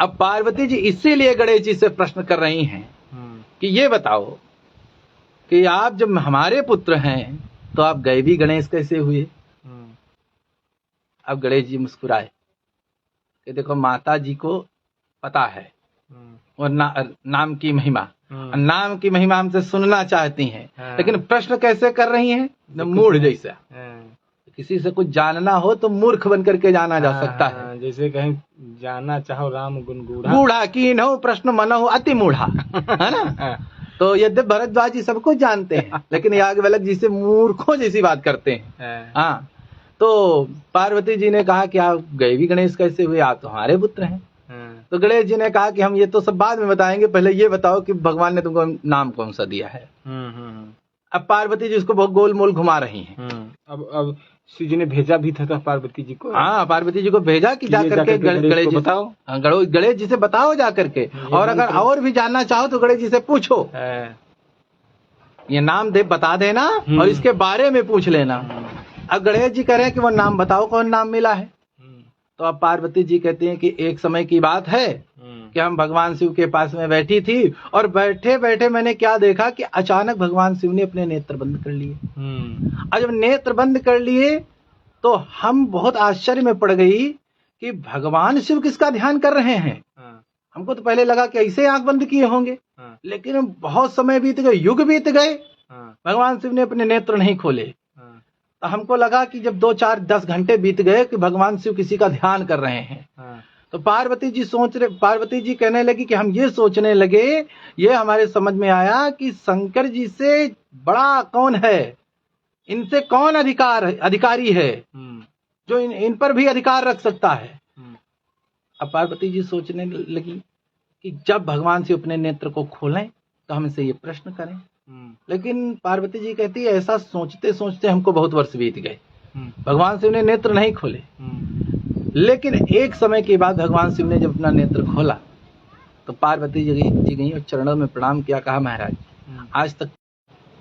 अब पार्वती जी इसीलिए गणेश जी से प्रश्न कर रही हैं कि ये बताओ कि आप जब हमारे पुत्र हैं तो आप गैवी गणेश कैसे हुए? अब गणेश जी मुस्कुराए कि देखो माता जी को पता है और नाम की महिमा, नाम की महिमा हमसे सुनना चाहती हैं, लेकिन प्रश्न कैसे कर रही हैं? मूढ़ जैसा। किसी से कुछ जानना हो तो मूर्ख बन करके जाना जा सकता है। जैसे कहीं जानना चाहो राम गुण बूढ़ा कीन हो प्रश्न मन हो अति मूढ़ा, है ना? तो यद्यप भरद्वाज जी सब कुछ जानते हैं, लेकिन याज्ञवल्क्य जी से मूर्खों जैसी बात करते हैं। हाँ, तो पार्वती जी ने कहा कि आप गैवी गणेश कैसे हुए? आप तो हमारे पुत्र हैं। तो गणेश जी ने कहा कि हम ये तो सब बाद में बताएंगे, पहले ये बताओ कि भगवान ने तुमको नाम कौन सा दिया है। अब पार्वती जी उसको बहुत गोल मोल घुमा रही हैं। अब शिव जी ने भेजा भी था पार्वती जी को। हाँ, पार्वती जी को भेजा कि जा करके गणेश जी बताओ, गणेश जी से बताओ जा करके, और अगर और भी जानना चाहो तो गणेश जी से पूछो। ये नाम बता देना और इसके बारे में पूछ लेना। अब गणेश जी कह रहे हैं कि वो नाम बताओ, कौन नाम मिला है? तो अब पार्वती जी कहती हैं कि एक समय की बात है कि हम भगवान शिव के पास में बैठी थी और बैठे बैठे मैंने क्या देखा कि अचानक भगवान शिव ने अपने नेत्र बंद कर लिए। और जब नेत्र बंद कर लिए तो हम बहुत आश्चर्य में पड़ गई कि भगवान शिव किसका ध्यान कर रहे हैं। हमको तो पहले लगा कि ऐसे आंख बंद किए होंगे, लेकिन बहुत समय बीत गए, युग बीत गए, भगवान शिव ने अपने नेत्र नहीं खोले। तो हमको लगा कि जब 2, 4, 10 घंटे बीत गए कि भगवान शिव किसी का ध्यान कर रहे हैं। तो पार्वती जी कहने लगी कि हम ये सोचने लगे, ये हमारे समझ में आया कि शंकर जी से बड़ा कौन है, इनसे कौन अधिकारी है जो इन पर भी अधिकार रख सकता है। अब पार्वती जी सोचने लगी कि जब भगवान शिव अपने नेत्र को खोलें तो हम इनसे ये प्रश्न करें। लेकिन पार्वती जी कहती है ऐसा सोचते सोचते हमको बहुत वर्ष बीत गए, भगवान शिव ने नेत्र नहीं खोले। लेकिन एक समय के बाद भगवान शिव ने जब अपना नेत्र खोला तो पार्वती जी गई और चरणों में प्रणाम किया, कहा महाराज आज तक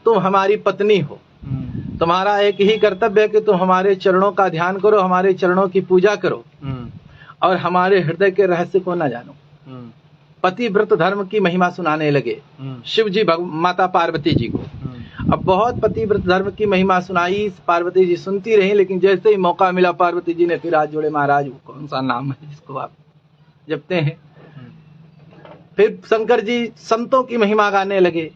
तुम हमारी पत्नी हो, तुम्हारा एक ही कर्तव्य है कि तुम हमारे चरणों का ध्यान करो, हमारे चरणों की पूजा करो और हमारे हृदय के रहस्य को न जानो। पतिव्रत धर्म की महिमा सुनाने लगे शिव जी माता पार्वती जी को। अब बहुत पतिव्रत धर्म की महिमा सुनाई, पार्वती जी सुनती रही, लेकिन जैसे ही मौका मिला पार्वती जी ने फिर हाथ जोड़े, महाराज वो कौन सा नाम है जिसको आप जपते हैं? फिर शंकर जी संतों की महिमा गाने लगे,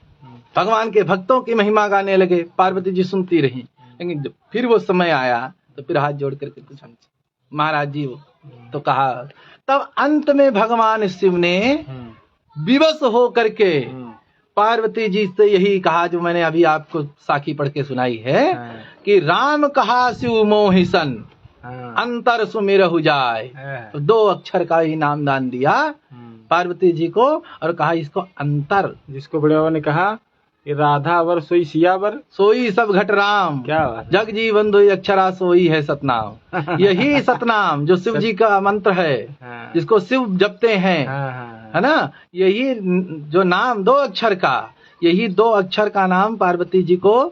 भगवान के भक्तों की महिमा गाने लगे। पार्वती जी सुनती रही, लेकिन जब फिर वो समय आया तो फिर हाथ जोड़ करके कुछ महाराज जी वो तो कहा। तब अंत में भगवान शिव ने विवश हो करके पार्वती जी से यही कहा जो मैंने अभी आपको साखी पढ़ के सुनाई है कि राम कहा शिव मोहिसन अंतर सुमिरहु जाय। तो 2 अक्षर का ही नाम दान दिया पार्वती जी को और कहा इसको अंतर, जिसको बड़े बाबा ने कहा कि राधा वर सोई सियावर सोई सब घट राम, क्या जग जीवन दो अक्षरा सोई है सतनाम। यही सतनाम जो शिव जी का मंत्र है, जिसको शिव जपते हैं, है ना, यही जो नाम 2 अक्षर का, यही 2 अक्षर का नाम पार्वती जी को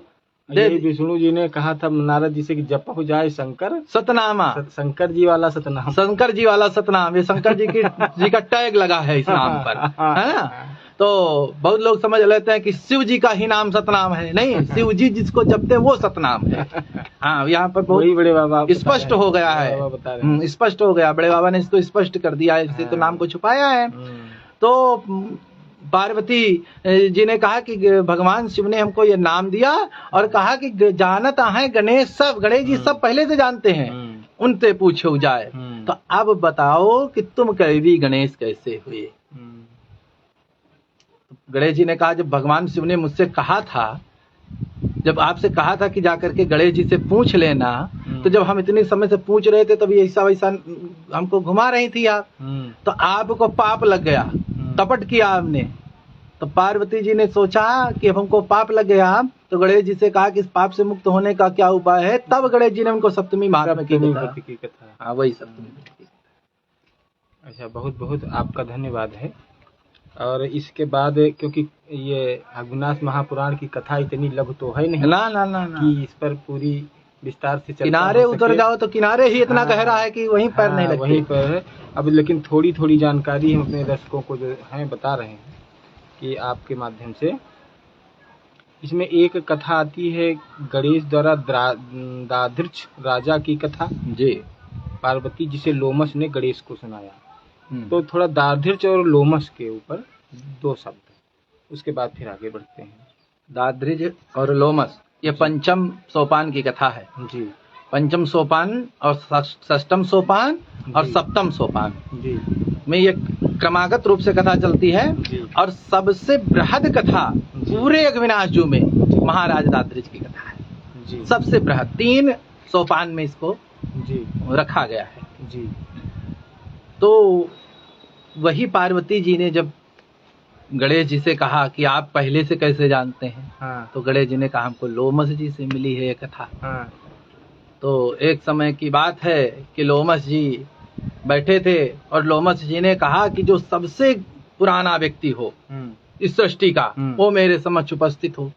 विष्णु जी ने कहा था नारद जी से कि जप हो जाए शंकर सतनामा, शंकर जी वाला सतनाम, शंकर जी वाला सतनाम। ये शंकर जी का टैग लगा है इस नाम पर, है ना। तो बहुत लोग समझ लेते हैं कि शिव जी का ही नाम सतनाम है, नहीं, शिव जी जिसको जपते हैं वो सतनाम है। हाँ, यहाँ पर बहुत बड़े बाबा स्पष्ट हो गया है, स्पष्ट हो गया, बड़े बाबा ने इसको स्पष्ट कर दिया है, इससे तो नाम को छुपाया है। तो पार्वती जी ने कहा कि भगवान शिव ने हमको ये नाम दिया और कहा कि जानता है गणेश जी सब पहले से जानते हैं, उनसे पूछो जाए। तो अब बताओ कि तुम कैवी गणेश कैसे हुए? गणेश जी ने कहा जब भगवान शिव ने मुझसे कहा था, जब आपसे कहा था कि जाकर के गणेश जी से पूछ लेना, तो जब हम इतने समय से पूछ रहे थे तभी ऐसा वैसा हमको घुमा रही थी आप, तो आपको पाप लग गया, कपट किया आपने। तो पार्वती जी ने सोचा कि अब हमको पाप लग गया, तो गणेश जी से कहा कि इस पाप से मुक्त होने का क्या उपाय है। तब गणेश जी ने उनको सप्तमी महात्मा की कथा, हाँ वही सप्तमी की। अच्छा, बहुत बहुत आपका धन्यवाद है। और इसके बाद क्योंकि ये अविनाश महापुराण की कथा इतनी लघु तो है नहीं ना कि इस पर पूरी विस्तार से किनारे उतर जाओ तो किनारे ही इतना गहरा है कि वहीं पर नहीं लगते, वहीं पर है। अब लेकिन थोड़ी थोड़ी जानकारी हम अपने दर्शकों को जो है बता रहे हैं कि आपके माध्यम से। इसमें एक कथा आती है गणेश द्वारा दाधृच राजा की कथा जी, पार्वती जिसे लोमस ने गणेश को सुनाया। तो थोड़ा दाधृच और लोमस के ऊपर 2 शब्द, उसके बाद फिर आगे बढ़ते हैं। दाधृज और लोमस ये पंचम सोपान की कथा है जी। पंचम सोपान और षष्ठम सोपान और सप्तम सोपान जी में ये क्रमागत रूप से कथा चलती है जी। और सबसे बृहद कथा पूरे अग्निनाश जू में महाराज दाधृज की कथा है जी। सबसे बृहद 3 सोपान में इसको जी रखा गया है जी। तो वही पार्वती जी ने जब गणेश जी से कहा कि आप पहले से कैसे जानते हैं, हाँ। तो गणेश जी ने कहा हमको लोमस जी से मिली है ये कथा, हाँ। तो एक समय की बात है कि लोमस जी बैठे थे और लोमस जी ने कहा कि जो सबसे पुराना व्यक्ति हो इस सृष्टि का वो मेरे समक्ष उपस्थित हो।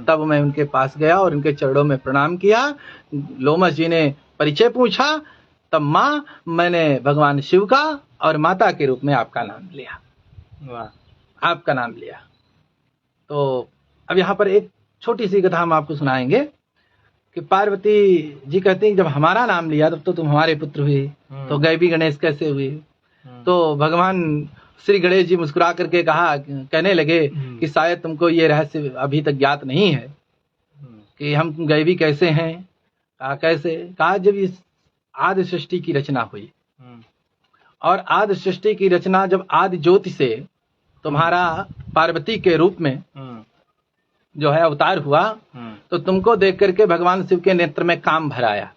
तब मैं उनके पास गया और उनके चरणों में प्रणाम किया। लोमस जी ने परिचय पूछा, तब माँ मैंने भगवान शिव का और माता के रूप में आपका नाम लिया। वाह, आपका नाम लिया। तो अब यहाँ पर एक छोटी सी कथा हम आपको सुनाएंगे कि पार्वती जी कहती हैं जब हमारा नाम लिया तब तो तुम हमारे पुत्र हुए, तो गैबी गणेश कैसे हुए। तो भगवान श्री गणेश जी मुस्कुरा करके कहने लगे कि शायद तुमको ये रहस्य अभी तक ज्ञात नहीं है कि हम गैबी कैसे हैं। कहा कैसे, कहा जब इस आदि सृष्टि की रचना हुई और आदि सृष्टि की रचना जब आदि ज्योति से तुम्हारा पार्वती के रूप में जो है अवतार हुआ, तो तुमको देख करके भगवान शिव के नेत्र में काम भराया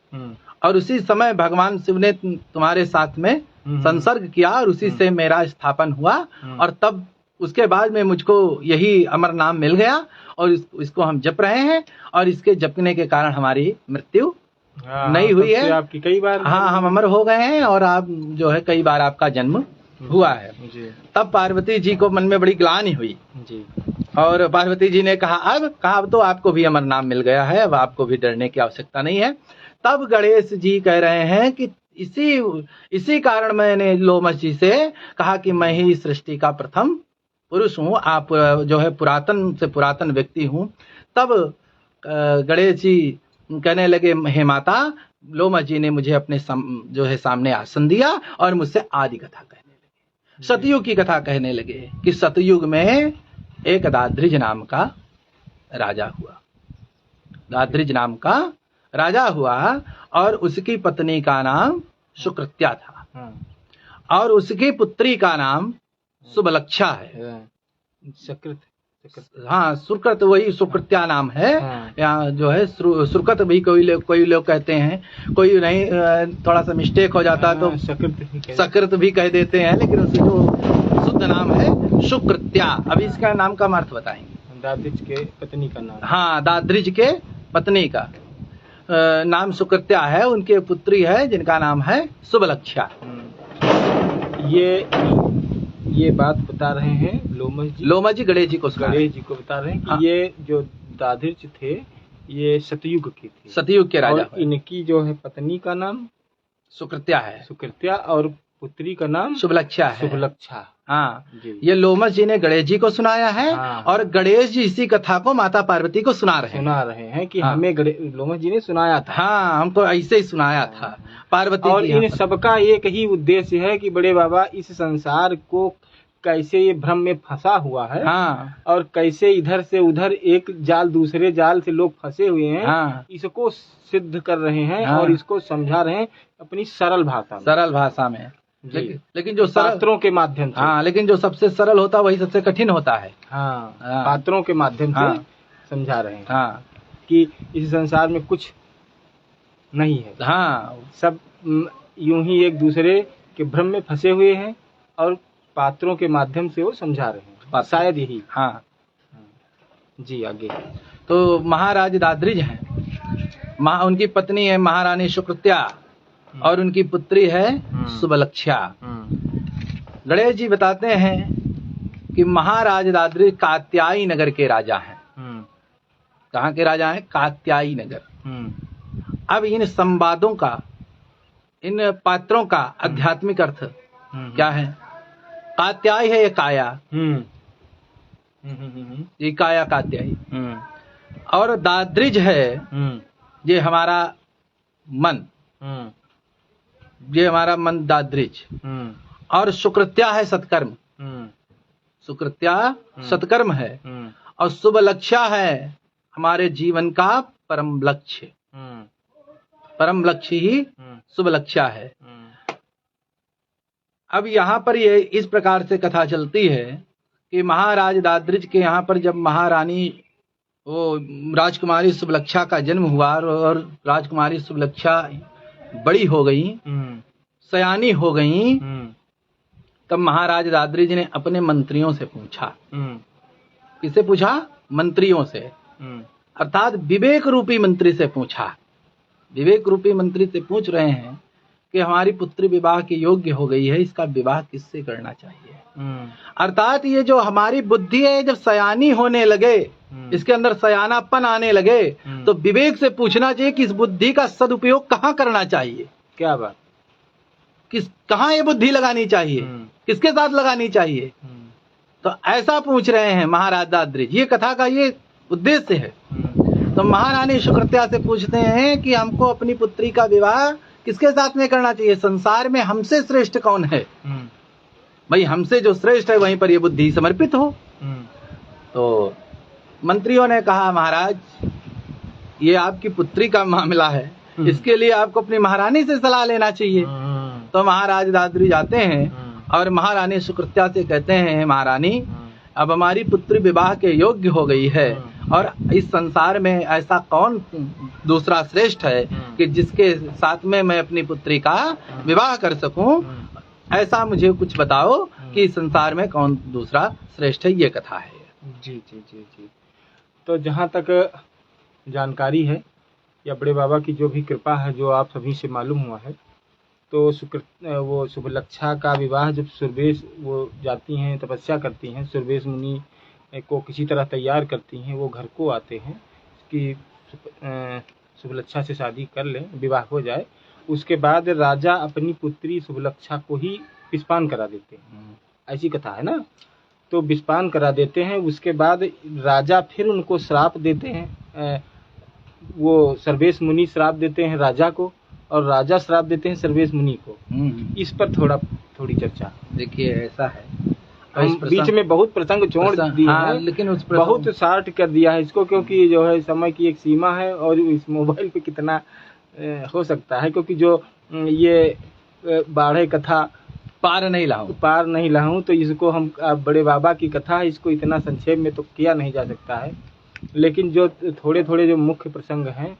और उसी समय भगवान शिव ने तुम्हारे साथ में संसर्ग किया और उसी से मेरा स्थापन हुआ। और तब उसके बाद में मुझको यही अमर नाम मिल गया और इसको हम जप रहे हैं और इसके जपने के कारण हमारी मृत्यु नहीं हुई है। आपकी कई बार हम अमर हो गए हैं और आप जो है कई बार आपका जन्म हुआ है जी। तब पार्वती जी को मन में बड़ी ग्लानि हुई जी। और पार्वती जी ने कहा अब तो आपको भी अमर नाम मिल गया है, अब आपको भी डरने की आवश्यकता नहीं है। तब गणेश जी कह रहे हैं कि इसी कारण मैंने लोमस जी से कहा कि मैं ही सृष्टि का प्रथम पुरुष हूँ, आप जो है पुरातन से पुरातन व्यक्ति हूँ। तब गणेश जी कहने लगे हे माता, लोमस जी ने मुझे अपने जो है सामने आसन दिया और मुझसे आदि कथा कहने लगे, सतयुग की कथा कहने लगे कि सतयुग में एक दाधृज नाम का राजा हुआ, दाधृज नाम का राजा हुआ और उसकी पत्नी का नाम सुकृत्या था और उसकी पुत्री का नाम सुबलक्षा है। हाँ, सुकृत वही सुकृत्या नाम है। यहाँ जो है सुकृत भी कोई लोग कहते हैं, कोई नहीं, थोड़ा सा मिस्टेक हो जाता है तो सकृत भी कह देते हैं, लेकिन उसकी जो शुद्ध नाम है सुकृत्या। अभी इसका नाम का अर्थ बताएंगे। दादृज के पत्नी का नाम, हाँ, दादृज के पत्नी का नाम सुकृत्या है, उनके पुत्री है जिनका नाम है सुबलक्षा। ये बात बता रहे हैं लोमस जी गणेश जी को बता रहे हैं कि ये जो दाधृज थे ये सतयुग की थी, सतयुग के राजा। और इनकी जो है पत्नी का नाम सुकृत्या है, सुकृत्या, और पुत्री का नाम शुभलक्षा है, शुभलक्षा। हाँ जी। ये लोमस जी ने गणेश जी को सुनाया है। हाँ। और गणेश जी इसी कथा को माता पार्वती को सुना रहे हैं कि हाँ। हमें लोमस जी ने सुनाया था। हाँ, हमको ऐसे ही सुनाया था पार्वती। और इन सबका एक ही उद्देश्य है कि बड़े बाबा इस संसार को कैसे ये भ्रम में फंसा हुआ है। हाँ। और कैसे इधर से उधर एक जाल दूसरे जाल से लोग फंसे हुए हैं। हाँ। इसको सिद्ध कर रहे हैं। हाँ। और इसको समझा रहे हैं अपनी सरल भाषा में। लेकिन जो शास्त्रों के माध्यम से, हाँ, लेकिन जो सबसे सरल होता है वही सबसे कठिन होता है। हाँ, पात्रों के माध्यम से समझा रहे हैं। हाँ, कि इस संसार में कुछ नहीं है। हाँ, सब यूं ही एक दूसरे के भ्रम में फंसे हुए हैं और पात्रों के माध्यम से वो समझा रहे हैं, शायद यही। हाँ जी, आगे। तो महाराज दाद्रिज हैं, उनकी पत्नी है महारानी सुकृत्या और उनकी पुत्री है सुबलक्षा। गणेश जी बताते हैं कि महाराज दाद्रिज कात्यायी नगर के राजा हैं। कहाँ के राजा हैं? कात्यायी नगर। अब इन संवादों का, इन पात्रों का आध्यात्मिक अर्थ क्या है? कात्यायी है ये काया, ये काया कात्यायी, और दाद्रिज है ये हमारा मन, ये हमारा मन दाद्रिज, और सुकृत्या है सत्कर्म, सुकृत्या सत्कर्म है, और शुभ लक्ष्य है हमारे जीवन का परम लक्ष्य, परम लक्ष्य ही शुभ लक्ष्य है। अब यहाँ पर ये इस प्रकार से कथा चलती है कि महाराज दाद्रिज के यहाँ पर जब महारानी वो राजकुमारी सुबलक्षा का जन्म हुआ और राजकुमारी सुबलक्षा बड़ी हो गई, सयानी हो गई, तब महाराज दाद्रिज ने अपने मंत्रियों से पूछा। किससे पूछा? मंत्रियों से, अर्थात विवेक रूपी मंत्री से पूछा। विवेक रूपी मंत्री से पूछ रहे हैं कि हमारी पुत्री विवाह के योग्य हो गई है, इसका विवाह किससे करना चाहिए? अर्थात ये जो हमारी बुद्धि है जब सयानी होने लगे, इसके अंदर सयानापन आने लगे, तो विवेक से पूछना चाहिए कि इस बुद्धि का सदुपयोग कहाँ करना चाहिए। क्या बात, कहाँ ये बुद्धि लगानी चाहिए, किसके साथ लगानी चाहिए? तो ऐसा पूछ रहे हैं महाराज दाद्रिज। ये कथा का ये उद्देश्य है। तो महारानी सुकृत्या से पूछते हैं कि हमको अपनी पुत्री का विवाह किसके साथ में करना चाहिए? संसार में हमसे श्रेष्ठ कौन है? भाई हमसे जो श्रेष्ठ है वहीं पर ये बुद्धि समर्पित हो। तो मंत्रियों ने कहा महाराज ये आपकी पुत्री का मामला है, इसके लिए आपको अपनी महारानी से सलाह लेना चाहिए। तो महाराज दाद्रिज जाते हैं और महारानी सुकृत्या से कहते हैं, महारानी अब हमारी पुत्री विवाह के योग्य हो गई है और इस संसार में ऐसा कौन दूसरा श्रेष्ठ है कि जिसके साथ में मैं अपनी पुत्री का विवाह कर सकूं, ऐसा मुझे कुछ बताओ कि इस संसार में कौन दूसरा श्रेष्ठ है। ये कथा है। जी जी जी जी। तो जहाँ तक जानकारी है या बड़े बाबा की जो भी कृपा है, जो आप सभी से मालूम हुआ है, तो वो सुबलक्षा का विवाह जब सुरवेश वो जाती हैं, तपस्या करती हैं, सुरवेश मुनि को किसी तरह तैयार करती हैं, वो घर को आते हैं कि सुबलक्षा से शादी कर लें, विवाह हो जाए। उसके बाद राजा अपनी पुत्री सुबलक्षा को ही विस्पान करा देते हैं, ऐसी कथा है ना। तो विस्पान करा देते हैं, उसके बाद राजा फिर उनको श्राप देते हैं। वो सर्वेश मुनि श्राप देते हैं राजा को और राजा श्राप देते हैं सर्वेश मुनि को। इस पर थोड़ी चर्चा। देखिए ऐसा है, बीच में बहुत प्रसंग जोड़ दिया है, लेकिन उस बहुत शार्ट कर दिया है इसको, क्योंकि जो है समय की एक सीमा है और इस मोबाइल पे कितना हो सकता है, क्योंकि जो ये बाढ़े कथा पार नहीं लाऊं तो इसको हम बड़े बाबा की कथा है, इसको इतना संक्षेप में तो किया नहीं जा सकता है। लेकिन जो थोड़े थोड़े जो मुख्य प्रसंग हैं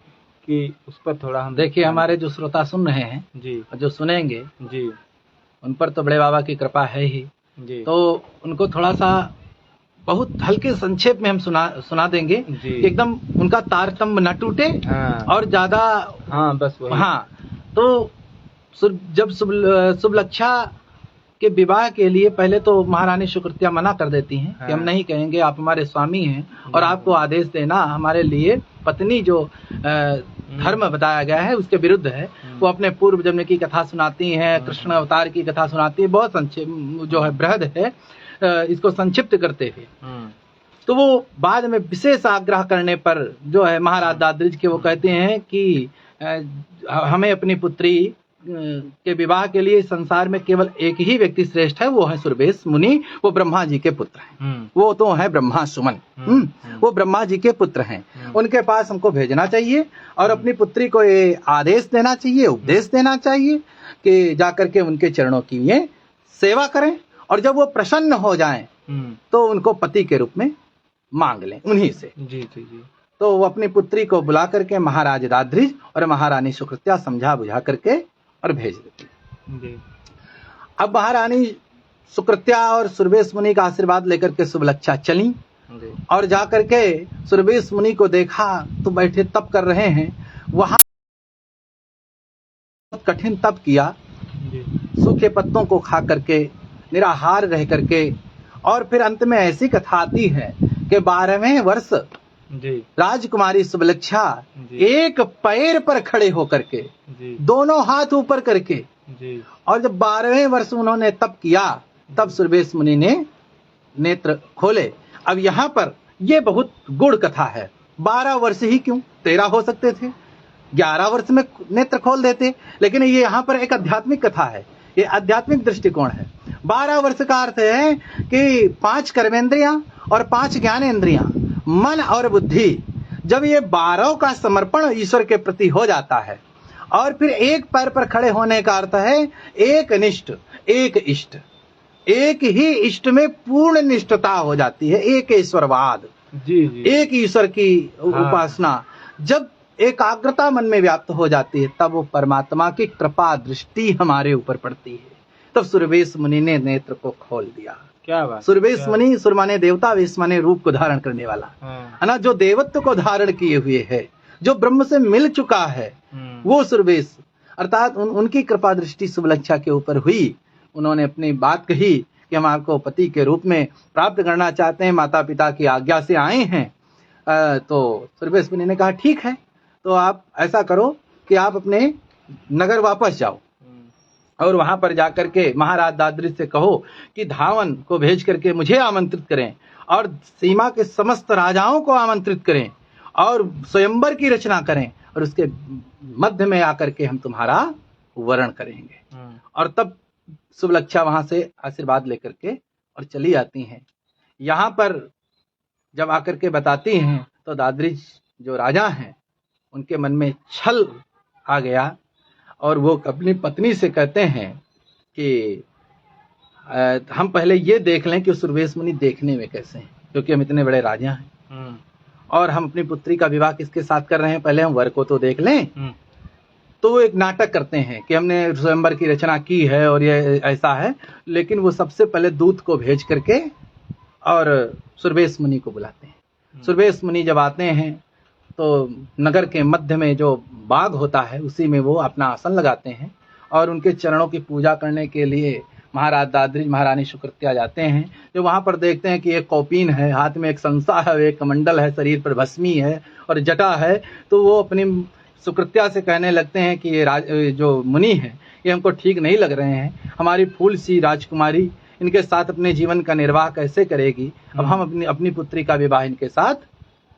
कि उस पर थोड़ा हम देखिए। हमारे जो श्रोता सुन रहे हैं जी, जो सुनेंगे जी, उन पर तो बड़े बाबा की कृपा है ही जी। तो उनको थोड़ा सा बहुत हल्के संक्षेप में हम सुना देंगे, एकदम उनका तारतम्य न टूटे। हाँ। और ज्यादा बस वही। हाँ, तो जब सुबलक्षा के विवाह के लिए पहले तो महारानी सुकृत्या मना कर देती हैं कि हम नहीं कहेंगे, आप हमारे स्वामी हैं और आपको आदेश देना हमारे लिए पत्नी जो धर्म बताया गया है उसके विरुद्ध है। वो अपने पूर्व जन्म की कथा सुनाती हैं, कृष्ण अवतार की कथा सुनाती है, बहुत संक्षिप्त जो है बृहद है, इसको संक्षिप्त करते हुए। तो वो बाद में विशेष आग्रह करने पर जो है महाराज दाद्रिज के वो कहते हैं कि हमें अपनी पुत्री के विवाह के लिए संसार में केवल एक ही व्यक्ति श्रेष्ठ है, वो है सुरवेश मुनि, वो ब्रह्मा जी के पुत्र हैं। वो तो है ब्रह्मा सुमन, वो ब्रह्मा जी के पुत्र हैं। उनके पास हमको भेजना चाहिए और अपनी पुत्री को ये आदेश देना चाहिए, उपदेश देना चाहिए कि जाकर के उनके चरणों की ये सेवा करें और जब वो प्रसन्न हो जाएं तो उनको पति के रूप में मांग लें उन्हीं से। जी जी जी। तो वो अपनी पुत्री को बुला करके महाराज दादरीज और महारानी सुकृत्या समझा बुझा करके और भेज देती। अब महारानी सुकृत्या और सुरवेश मुनि का आशीर्वाद लेकर के सुबलक्षा चली और जाकर के सुरवेश मुनि को देखा तो बैठे तप कर रहे हैं। वहां कठिन तप किया, सूखे पत्तों को खा करके निराहार रह करके, और फिर अंत में ऐसी कथा आती है कि 12वें वर्ष राजकुमारी सुबलक्षा एक पैर पर खड़े होकर के, दोनों हाथ ऊपर करके, और जब 12वें वर्ष उन्होंने तप किया तब सुरवेश मुनि ने नेत्र खोले। अब यहाँ पर ये बहुत गुड़ कथा है। 12 वर्ष ही क्यों, 13 हो सकते थे, 11 वर्ष में नेत्र खोल देते, लेकिन ये यहाँ पर एक आध्यात्मिक कथा है, ये आध्यात्मिक दृष्टिकोण है। 12 वर्ष का अर्थ है कि 5 कर्मेंद्रियां और 5 ज्ञानेंद्रियां, मन और बुद्धि, जब ये 12 का समर्पण ईश्वर के प्रति हो जाता है, और फिर एक पैर पर खड़े होने का अर्थ है एक निष्ठ, एक इष्ट, एक ही इष्ट में पूर्ण निष्ठता हो जाती है, एक ईश्वरवाद, एक ईश्वर की उपासना। जब एकाग्रता मन में व्याप्त हो जाती है तब वो परमात्मा की कृपा दृष्टि हमारे ऊपर पड़ती है। तब सुरवेश मुनि ने नेत्र को खोल दिया। क्या बात। सुरवेश मुनि, सुर माने देवता, वेश माने रूप को धारण करने वाला, है ना, जो देवत्व को धारण किए हुए है, जो ब्रह्म से मिल चुका है, वो सुरवेश, अर्थात उनकी कृपा दृष्टि सुबलक्षा के ऊपर हुई। उन्होंने अपनी बात कही कि हम आपको पति के रूप में प्राप्त करना चाहते हैं, माता पिता की आज्ञा से आए हैं। तो सुरवेश मुनि ने कहा ठीक है, तो आप ऐसा करो कि आप अपने नगर वापस जाओ और वहां पर जाकर के महाराज दादरी से कहो कि धावन को भेज करके मुझे आमंत्रित करें और सीमा के समस्त राजाओं को आमंत्रित करें और स्वयंवर की रचना करें, और उसके मध्य में आकर के हम तुम्हारा वरण करेंगे। और तब सुबलक्षा वहां से आशीर्वाद लेकर के और चली आती हैं। यहाँ पर जब आकर के बताती हैं तो दादरी जो राजा हैं उनके मन में छल आ गया, और वो अपनी पत्नी से कहते हैं कि हम पहले ये देख लें कि सुरवेश मुनि देखने में कैसे हैं, क्योंकि हम इतने बड़े राजा हैं और हम अपनी पुत्री का विवाह किसके साथ कर रहे हैं, पहले हम वर को तो देख लें। तो वो एक नाटक करते हैं कि हमने स्वयंवर की रचना की है और ये ऐसा है, लेकिन वो सबसे पहले दूत को भेज करके और सुरवेश मुनि को बुलाते हैं। सुरवेश मुनि जब आते हैं तो नगर के मध्य में जो बाग होता है उसी में वो अपना आसन लगाते हैं और उनके चरणों की पूजा करने के लिए महाराज दादरी, महारानी सुकृत्या जाते हैं। जो वहाँ पर देखते हैं कि एक कौपीन है, हाथ में एक संसा है, एक कमंडल है, शरीर पर भस्मी है और जटा है, तो वो अपनी सुकृत्या से कहने लगते हैं कि ये जो मुनि हैं ये हमको ठीक नहीं लग रहे हैं, हमारी फूल सी राजकुमारी इनके साथ अपने जीवन का निर्वाह कैसे करेगी, अब हम अपनी पुत्री का विवाह इनके साथ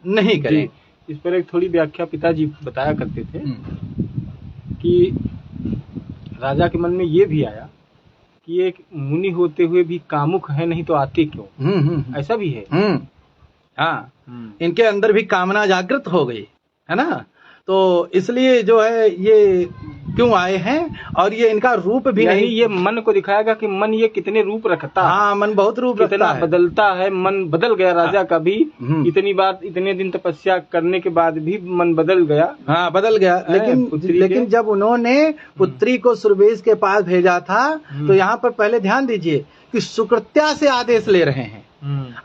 नहीं करें। इस पर एक थोड़ी व्याख्या पिताजी बताया करते थे कि राजा के मन में ये भी आया कि एक मुनि होते हुए भी कामुक है, नहीं तो आते क्यों, ऐसा भी है। हाँ, इनके अंदर भी कामना जागृत हो गई है ना, तो इसलिए जो है ये क्यों आए हैं, और ये इनका रूप भी नहीं, ये मन को दिखाएगा कि मन ये कितने रूप रखता है। हाँ, मन बहुत रूप रखता है, बदलता है, मन बदल गया राजा का भी, इतनी बार इतने दिन तपस्या करने के बाद भी मन बदल गया। हाँ, बदल गया, लेकिन जब उन्होंने पुत्री को सुरवेश के पास भेजा था तो यहाँ पर पहले ध्यान दीजिए कि सुकृत्या से आदेश ले रहे हैं,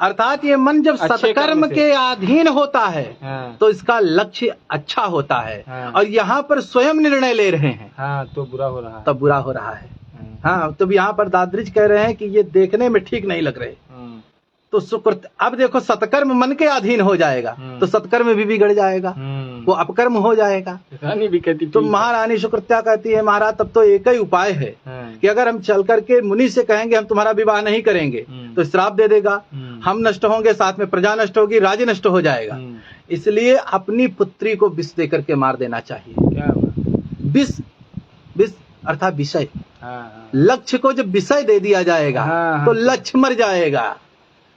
अर्थात ये मन जब सत्कर्म के अधीन होता है तो इसका लक्ष्य अच्छा होता है, और यहाँ पर स्वयं निर्णय ले रहे हैं तो बुरा हो रहा है, तब बुरा हो रहा है। हाँ, तो यहाँ पर दादरीज कह रहे हैं कि ये देखने में ठीक नहीं लग रहे। तो सुकृत, अब देखो सत्कर्म मन के अधीन हो जाएगा तो सत्कर्म भी बिगड़ जाएगा, वो अपकर्म हो जाएगा। रानी भी कहती, तो महारानी सुकृत्या कहती है महाराज तब तो एक ही उपाय है कि अगर हम चल करके मुनि से कहेंगे हम तुम्हारा विवाह नहीं करेंगे तो श्राप दे देगा, हम नष्ट होंगे, साथ में प्रजा नष्ट होगी, राज्य नष्ट हो जाएगा, इसलिए अपनी पुत्री को विष दे करके मार देना चाहिए। क्या विष, विष अर्थात विषय, लक्ष्य को जब विषय दे दिया जाएगा तो लक्ष्य मर जाएगा,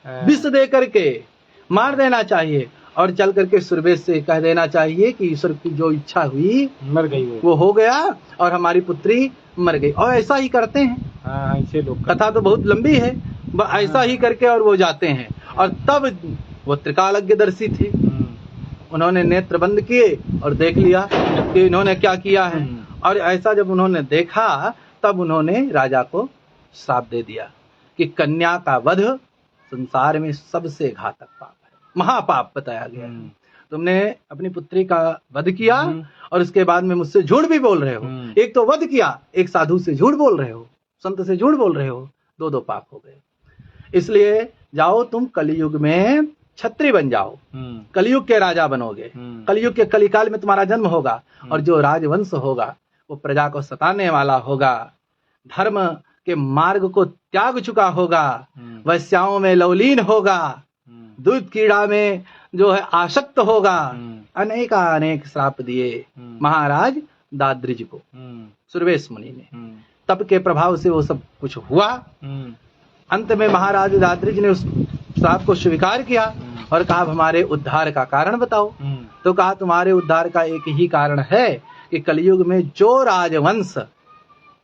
विष दे करके मार देना चाहिए, और चल करके सुरवेश से कह देना चाहिए कि ईश्वर की जो इच्छा हुई मर गई, वो हो गया और हमारी पुत्री मर गई। और ऐसा ही करते हैं, ऐसे लोग, कथा तो बहुत लंबी है, ऐसा ही करके और वो जाते हैं। और तब वो त्रिकालज्ञदर्शी थे, उन्होंने नेत्र बंद किए और देख लिया कि इन्होंने क्या किया है। और ऐसा जब उन्होंने देखा तब उन्होंने राजा को श्राप दे दिया कि कन्या का वध संसार में सबसे घातक पाप है, महापाप बताया गया। तुमने अपनी पुत्री का वध किया और उसके बाद में मुझसे झूठ भी बोल रहे हो। एक तो वध किया, एक साधु से झूठ बोल रहे हो, संत से झूठ बोल रहे हो, दो पाप हो गए। इसलिए जाओ तुम कलयुग में छत्री बन जाओ, कलयुग के राजा बनोगे। कलयुग के कलिकाल में तुम्हारा जन्म होगा और जो राजवंश होगा वो प्रजा को सताने वाला होगा, धर्म के मार्ग को त्याग चुका होगा, वैश्याओं में लवलीन होगा, दूध कीड़ा में जो है आसक्त होगा। अनेक श्राप दिए महाराज दाद्रिज को सुरवेश मुनि ने। तप के प्रभाव से वो सब कुछ हुआ। अंत में महाराज दाद्रिज ने उस श्राप को स्वीकार किया और कहा हमारे उद्धार का कारण बताओ। तो कहा तुम्हारे उद्धार का एक ही कारण है कि कलयुग में जो राजवंश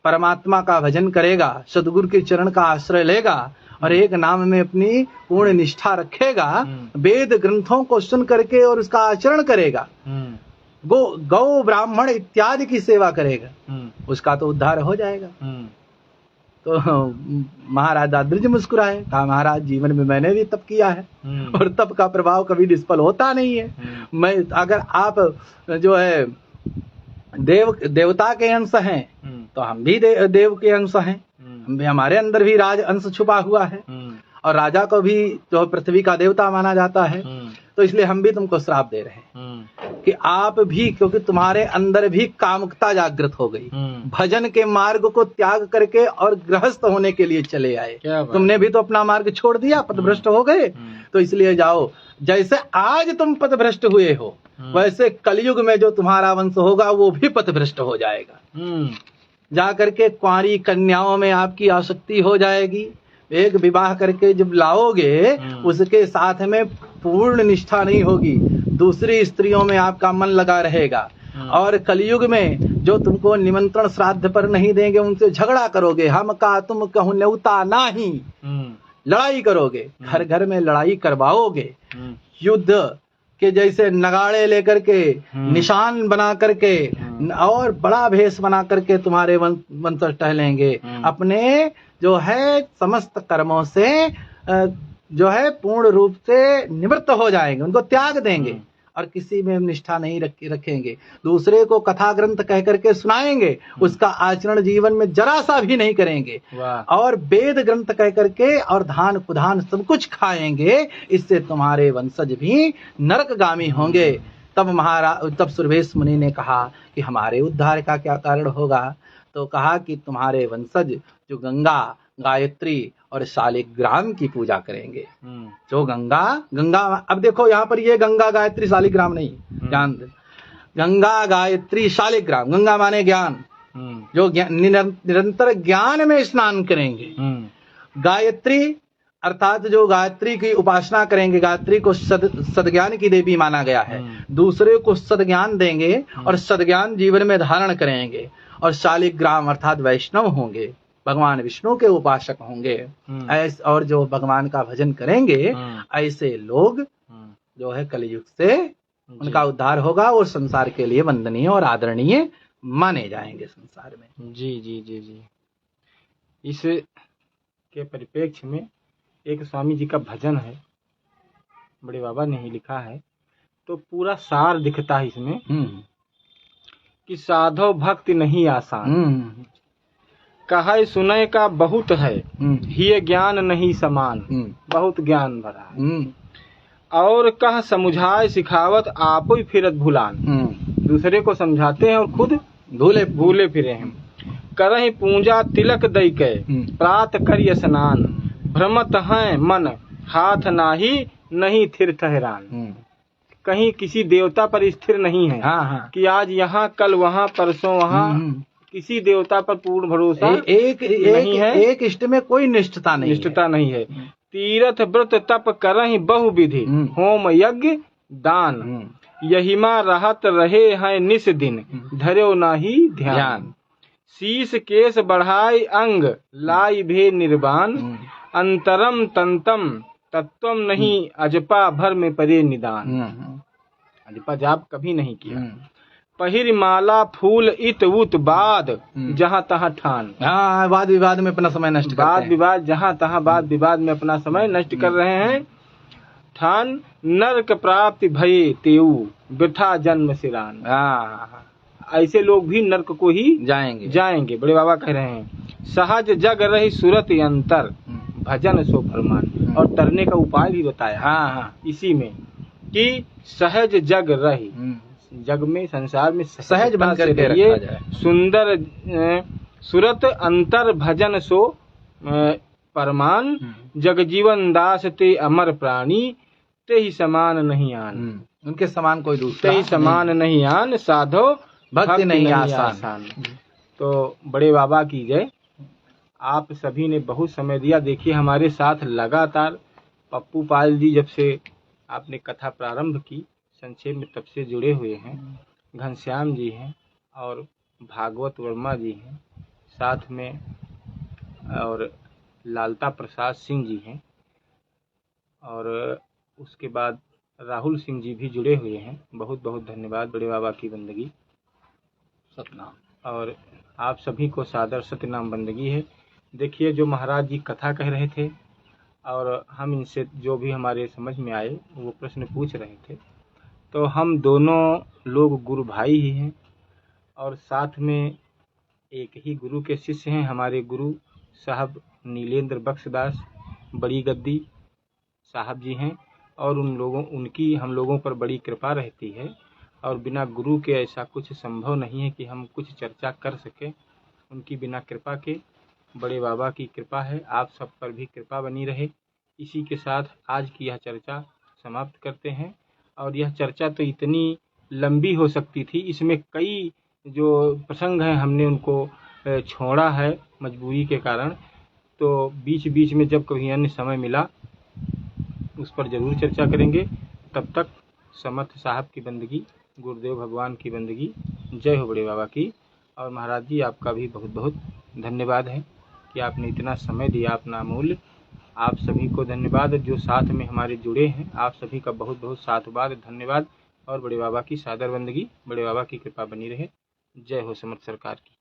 परमात्मा का भजन करेगा, सदगुरु के चरण का आश्रय लेगा और एक नाम में अपनी पूर्ण निष्ठा रखेगा, वेद ग्रंथों को सुन करके और उसका आचरण करेगा, गौ ब्राह्मण इत्यादि की सेवा करेगा, उसका तो उद्धार हो जाएगा। तो महाराज दाद्रिज मुस्कुराए, कहा महाराज जीवन में मैंने भी तप किया है और तप का प्रभाव कभी निष्फल होता नहीं है। मैं अगर आप जो है देवता के अंश हैं तो हम भी देव के अंश हैं, हमारे अंदर भी राज अंश छुपा हुआ है और राजा को भी जो पृथ्वी का देवता माना जाता है। तो इसलिए हम भी तुमको श्राप दे रहे हैं कि आप भी, क्योंकि तुम्हारे अंदर भी कामुकता जागृत हो गई, भजन के मार्ग को त्याग करके और गृहस्थ होने के लिए चले आए। तुमने भी तो अपना मार्ग छोड़ दिया, पथभ्रष्ट हो गए। तो इसलिए जाओ, जैसे आज तुम पथभ्रष्ट हुए हो वैसे कलयुग में जो तुम्हारा वंश होगा वो भी पथभ्रष्ट हो जाएगा। जा करके कुंवारी कन्याओं में आपकी आसक्ति हो जाएगी। एक विवाह करके जब लाओगे उसके साथ में पूर्ण निष्ठा नहीं होगी, दूसरी स्त्रियों में आपका मन लगा रहेगा। और कलयुग में जो तुमको निमंत्रण श्राद्ध पर नहीं देंगे उनसे झगड़ा करोगे, हम का तुम कहूं न्योता नाही, लड़ाई करोगे, घर घर में लड़ाई करवाओगे, युद्ध के जैसे नगाड़े लेकर के निशान बना करके और बड़ा भेष बना करके तुम्हारे वंशज टहलेंगे, अपने जो है समस्त कर्मों से जो है पूर्ण रूप से निवृत्त हो जाएंगे, उनको त्याग देंगे और किसी में निष्ठा नहीं रखेंगे। दूसरे को कथा ग्रंथ कह करके सुनाएंगे, उसका आचरण जीवन में जरा सा भी नहीं करेंगे और वेद ग्रंथ कह करके और धान कुधान सब कुछ खाएंगे। इससे तुम्हारे वंशज भी नरकगामी होंगे। तब सुरवेश मुनि ने कहा कि हमारे उद्धार का क्या कारण होगा। तो कहा कि तुम्हारे वंशज जो गंगा, गायत्री और शालिग्राम की पूजा करेंगे। जो गंगा अब देखो यहाँ पर ये गंगा गायत्री शालिग्राम नहीं, ध्यान दे, गंगा गायत्री शालिग्राम। गंगा माने ज्ञान, जो निरंतर ज्ञान में स्नान करेंगे। गायत्री अर्थात जो गायत्री की उपासना करेंगे, गायत्री को सद्ज्ञान की देवी माना गया है, दूसरे को सद्ज्ञान देंगे और सद्ज्ञान जीवन में धारण करेंगे। और शालिग्राम अर्थात वैष्णव होंगे, भगवान विष्णु के उपासक होंगे ऐसे, और जो भगवान का भजन करेंगे ऐसे लोग जो है कलयुग से उनका उद्धार होगा और संसार के लिए वंदनीय और आदरणीय माने जाएंगे संसार में। जी जी जी जी। इस के परिप्रेक्ष्य में एक स्वामी जी का भजन है, बड़े बाबा ने ही लिखा है, तो पूरा सार दिखता है इसमें कि साधो भक्ति नहीं आसान, कहा सुनय का बहुत है, ये ज्ञान नहीं समान, बहुत ज्ञान भरा है। और कह समुझाए सिखावत आप ही फिरत भुलान, दूसरे को समझाते हैं और खुद भूले फिरे हैं। करहि पूजा तिलक दई के प्रात करिय स्नान, भ्रमत हैं मन हाथ नाही नहीं थिर ठहरान। कहीं किसी देवता पर स्थिर नहीं है कि आज यहाँ कल वहाँ परसों वहाँ, किसी देवता पर पूर्ण भरोसा नहीं है। एक इष्ट में कोई निष्ठता नहीं है। तीर्थ व्रत तप करहि बहुविधि, होम यज्ञ दान, यहिमा रहत रहे हैं निस दिन, धर्यो नाही ध्यान। शीश केश बढ़ाई अंग लाई भे निर्वाण, अंतरम तंतम तत्वम नहीं अजपा भर में परे निदान। पजाब कभी नहीं किया। पहिर माला फूल इत उत बाद जहाँ तहाँ ठान। हाँ, वाद विवाद में अपना समय नष्ट करते हैं। वाद विवाद जहाँ तहाँ वाद विवाद में अपना समय नष्ट कर रहे हैं। ठान नरक प्राप्ति भये तेऊ वृथा जन्म सिरान। ऐसे लोग भी नरक को ही जाएंगे। बड़े बाबा कह रहे हैं सहज जग रही सूरत अंतर भजन सो फरमान। और तरने का उपाय भी बताया इसी में कि सहज जग रही, जग में संसार में सहज बन करके रखा जाए। सुंदर सूरत अंतर भजन सो परमान। जग जीवन दास ते अमर प्राणी ते ही समान नहीं आन। उनके समान कोई दूसरा ते ही समान नहीं आन साधो भक्ति नहीं आसान। तो बड़े बाबा की जय। आप सभी ने बहुत समय दिया। देखिए हमारे साथ लगातार पप्पू पाल जी जब से आपने कथा प्रारंभ की संक्षेप में तब से जुड़े हुए हैं। घनश्याम जी हैं और भागवत वर्मा जी हैं साथ में, और लालता प्रसाद सिंह जी हैं, और उसके बाद राहुल सिंह जी भी जुड़े हुए हैं। बहुत बहुत धन्यवाद बड़े बाबा की बंदगी सतनाम। और आप सभी को सादर सतनाम बंदगी है। देखिए जो महाराज जी कथा कह रहे थे और हम इनसे जो भी हमारे समझ में आए वो प्रश्न पूछ रहे थे, तो हम दोनों लोग गुरु भाई ही हैं और साथ में एक ही गुरु के शिष्य हैं। हमारे गुरु साहब नीलेंद्र बख्शदास बड़ी गद्दी साहब जी हैं और उनकी हम लोगों पर बड़ी कृपा रहती है और बिना गुरु के ऐसा कुछ संभव नहीं है कि हम कुछ चर्चा कर सकें। उनकी बिना कृपा के बड़े बाबा की कृपा है। आप सब पर भी कृपा बनी रहे। इसी के साथ आज की यह चर्चा समाप्त करते हैं। और यह चर्चा तो इतनी लंबी हो सकती थी, इसमें कई जो प्रसंग हैं हमने उनको छोड़ा है मजबूरी के कारण। तो बीच बीच में जब कभी अन्य समय मिला उस पर ज़रूर चर्चा करेंगे। तब तक समर्थ साहब की बंदगी, गुरुदेव भगवान की बंदगी, जय हो बड़े बाबा की। और महाराज जी आपका भी बहुत बहुत धन्यवाद है कि आपने इतना समय दिया अपना अमूल्य। आप सभी को धन्यवाद। जो साथ में हमारे जुड़े हैं आप सभी का बहुत बहुत साधुवाद धन्यवाद। और बड़े बाबा की सादर बंदगी, बड़े बाबा की कृपा बनी रहे। जय हो समर्थ सरकार की।